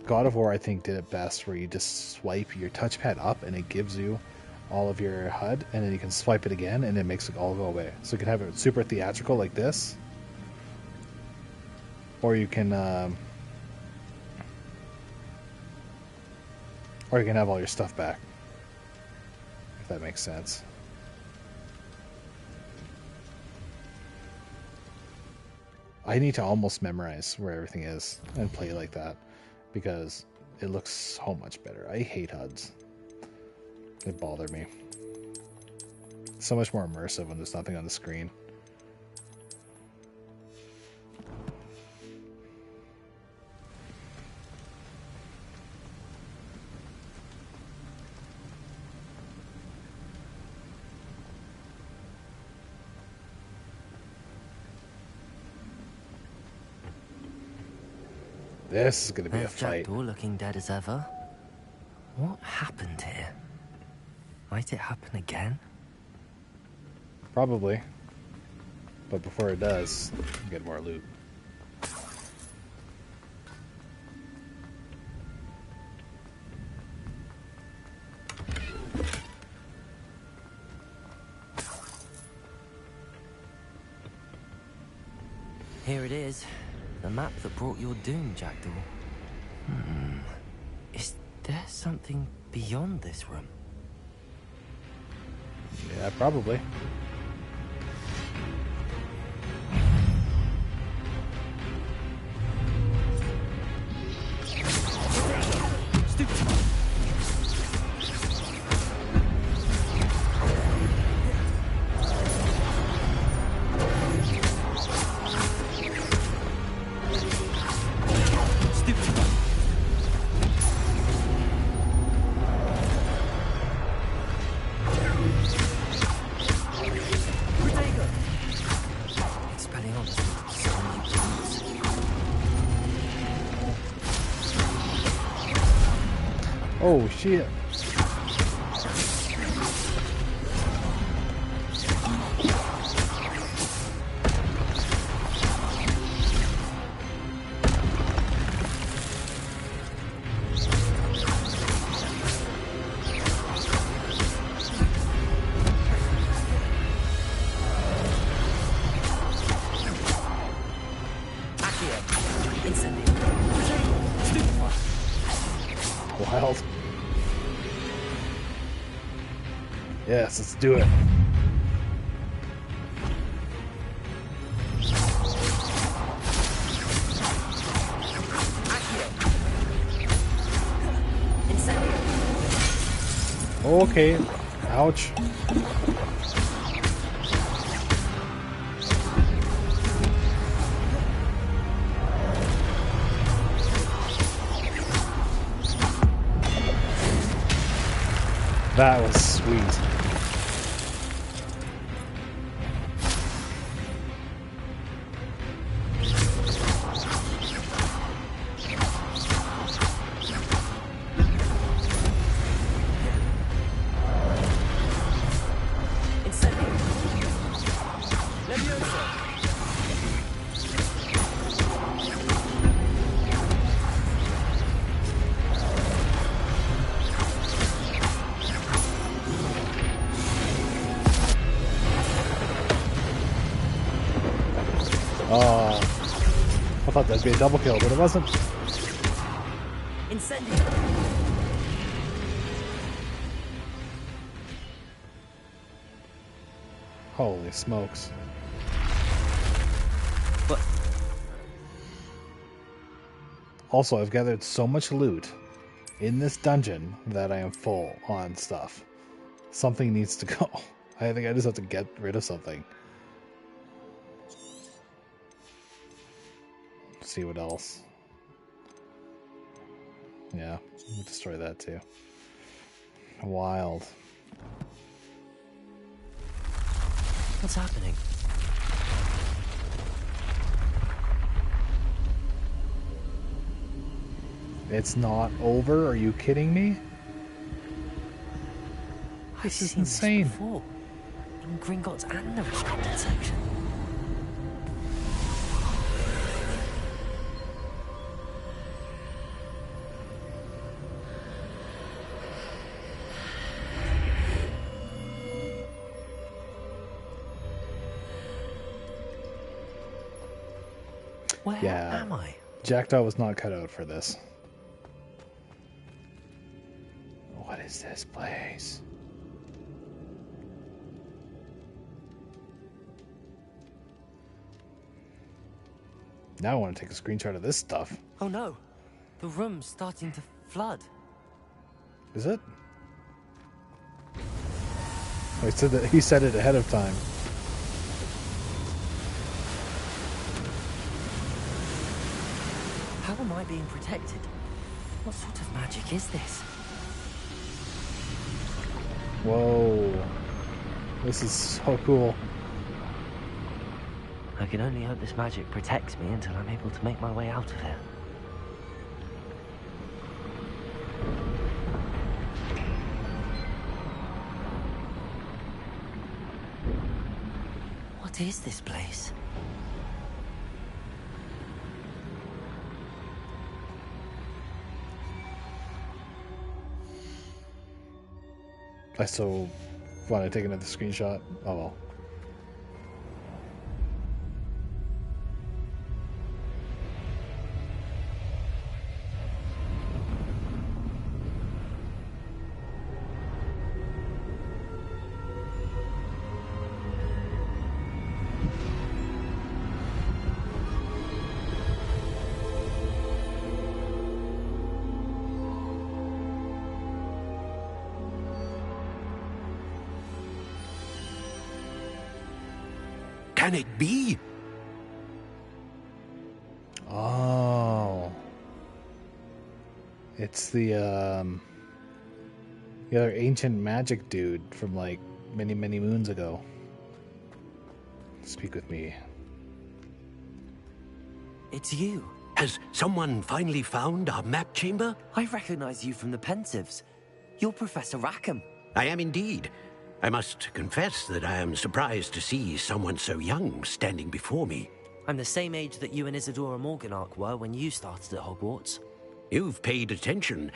God of War, I think, did it best, where you just swipe your touchpad up and it gives you all of your HUD, and then you can swipe it again and it makes it all go away. So you can have it super theatrical like this, or you can have all your stuff back, if that makes sense. I need to almost memorize where everything is and play like that, because it looks so much better. I hate HUDs. They bother me. So much more immersive when there's nothing on the screen. This is gonna be There's a fight. Jackdaw looking dead as ever. What happened here? Might it happen again? Probably. But before it does, get more loot. Here it is. The map that brought your doom, Jackdaw. Is there something beyond this room? Yeah, probably. Oh shit. Wild. Yes, let's do it. Okay. Ouch. That was sweet. Oh, I thought that'd be a double kill, but it wasn't. Incendio. Holy smokes. What? Also, I've gathered so much loot in this dungeon that I am full on stuff. Something needs to go. I think I just have to get rid of something. See what else. Yeah, we'll destroy that too. Wild. What's happening? It's not over? Are you kidding me? This is insane. This before. In Gringotts and the restricted section. Where am I? Jackdaw was not cut out for this. What is this place? Now I want to take a screenshot of this stuff. Oh no, the room's starting to flood. Is it? Oh, he said it ahead of time. How am I being protected? What sort of magic is this? Whoa. This is so cool. I can only hope this magic protects me until I'm able to make my way out of here. What is this place? I still want to take another screenshot. Oh well. Can it be? Oh. It's the other ancient magic dude from like many, many moons ago. Speak with me. It's you. Has someone finally found our map chamber? I recognize you from the Pensives. You're Professor Rackham. I am indeed. I must confess that I am surprised to see someone so young standing before me. I'm the same age that you and Isadora Morganach were when you started at Hogwarts. You've paid attention,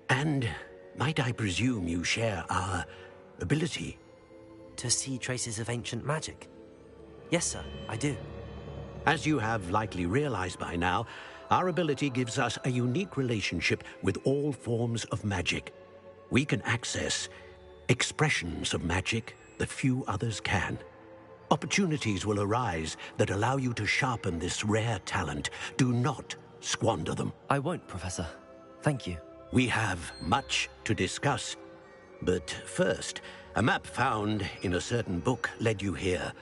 and might I presume you share our ability? To see traces of ancient magic? Yes, sir, I do. As you have likely realized by now, our ability gives us a unique relationship with all forms of magic. We can access expressions of magic that few others can. Opportunities will arise that allow you to sharpen this rare talent. Do not squander them. I won't, Professor. Thank you. We have much to discuss. But first, a map found in a certain book led you here.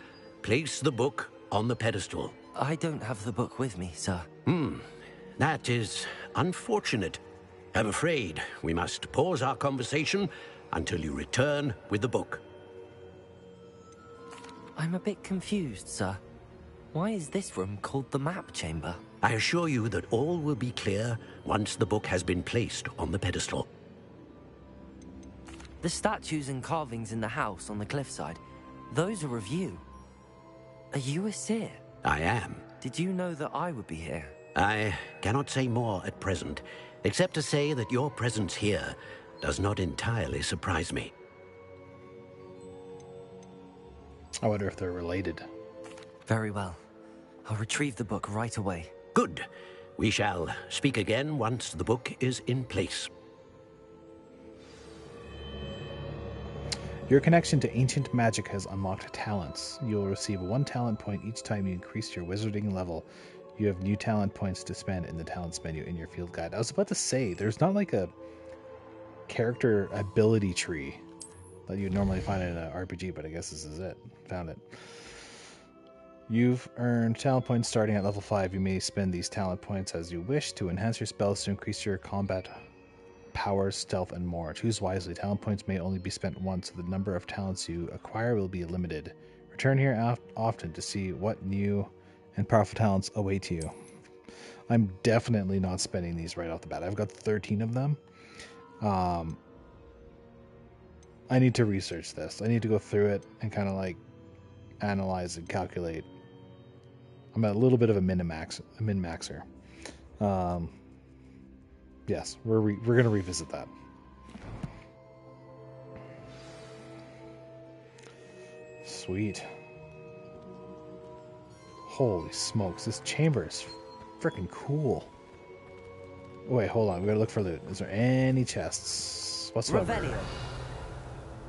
Place the book on the pedestal. I don't have the book with me, sir. That is unfortunate. I'm afraid we must pause our conversation until you return with the book. I'm a bit confused, sir. Why is this room called the map chamber? I assure you that all will be clear once the book has been placed on the pedestal. The statues and carvings in the house on the cliffside, those are of you. Are you a seer? I am. Did you know that I would be here? I cannot say more at present, except to say that your presence here does not entirely surprise me. I wonder if they're related. Very well. I'll retrieve the book right away. Good. We shall speak again once the book is in place. Your connection to ancient magic has unlocked talents. You will receive 1 talent point each time you increase your wizarding level. You have new talent points to spend in the talents menu in your field guide. I was about to say, there's not like a character ability tree that you'd normally find in an RPG, but I guess this is it. Found it. You've earned talent points starting at level 5. You may spend these talent points as you wish to enhance your spells, to increase your combat powers, stealth, and more. Choose wisely. Talent points may only be spent once, so the number of talents you acquire will be limited. Return here often to see what new and powerful talents await you. I'm definitely not spending these right off the bat. I've got 13 of them. I need to research this. I need to go through it and kind of like analyze and calculate. I'm at a little bit of a min-maxer. Yes, we're going to revisit that. Sweet. Holy smokes, this chamber is freaking cool. Wait, hold on. We gotta look for loot. Is there any chests whatsoever? Revelio.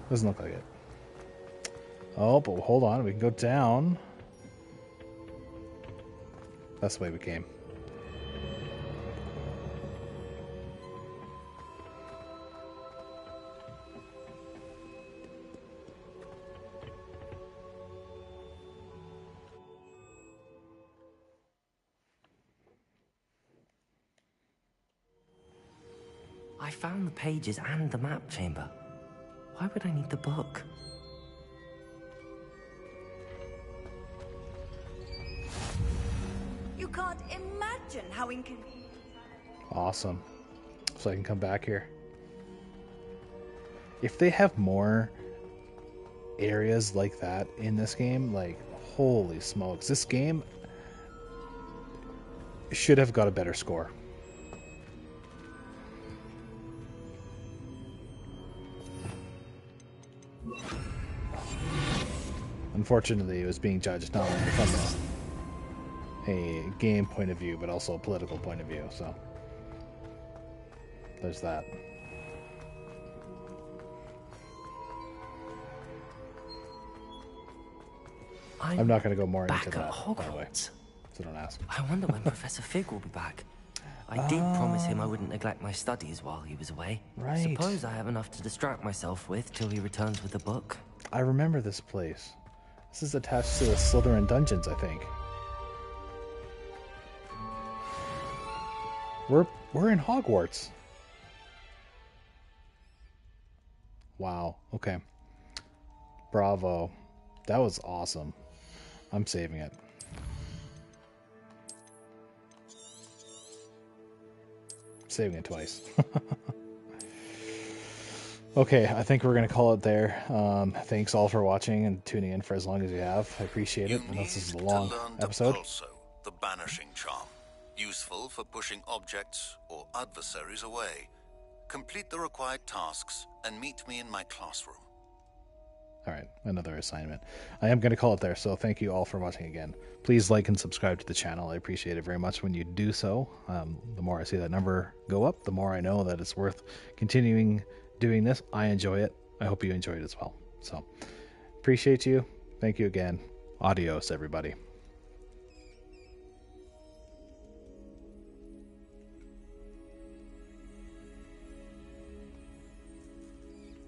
Doesn't look like it. Oh, but hold on. We can go down. That's the way we came. I found the pages and the map chamber. Why would I need the book? You can't imagine how inconvenient. Awesome. So I can come back here. If they have more areas like that in this game, like, Holy smokes. This game should have got a better score. Unfortunately, it was being judged not only from a game point of view, but also a political point of view, so there's that. I'm not going to go more into that, by the way, so don't ask. I wonder when Professor Fig will be back. I did promise him I wouldn't neglect my studies while he was away. Right. Suppose I have enough to distract myself with till he returns with the book. I remember this place. This is attached to the Slytherin dungeons, I think. We're in Hogwarts. Wow. Okay. Bravo. That was awesome. I'm saving it. Saving it twice. Okay, I think we're going to call it there. Thanks all for watching and tuning in for as long as you have. I appreciate it. And this is a long episode. The banishing charm, useful for pushing objects or adversaries away. Complete the required tasks and meet me in my classroom. All right, another assignment. I am going to call it there, so thank you all for watching again. Please like and subscribe to the channel. I appreciate it very much when you do so. The more I see that number go up, the more I know that it's worth continuing doing this. I enjoy it. I hope you enjoy it as well. So, appreciate you. Thank you again. Adios, everybody.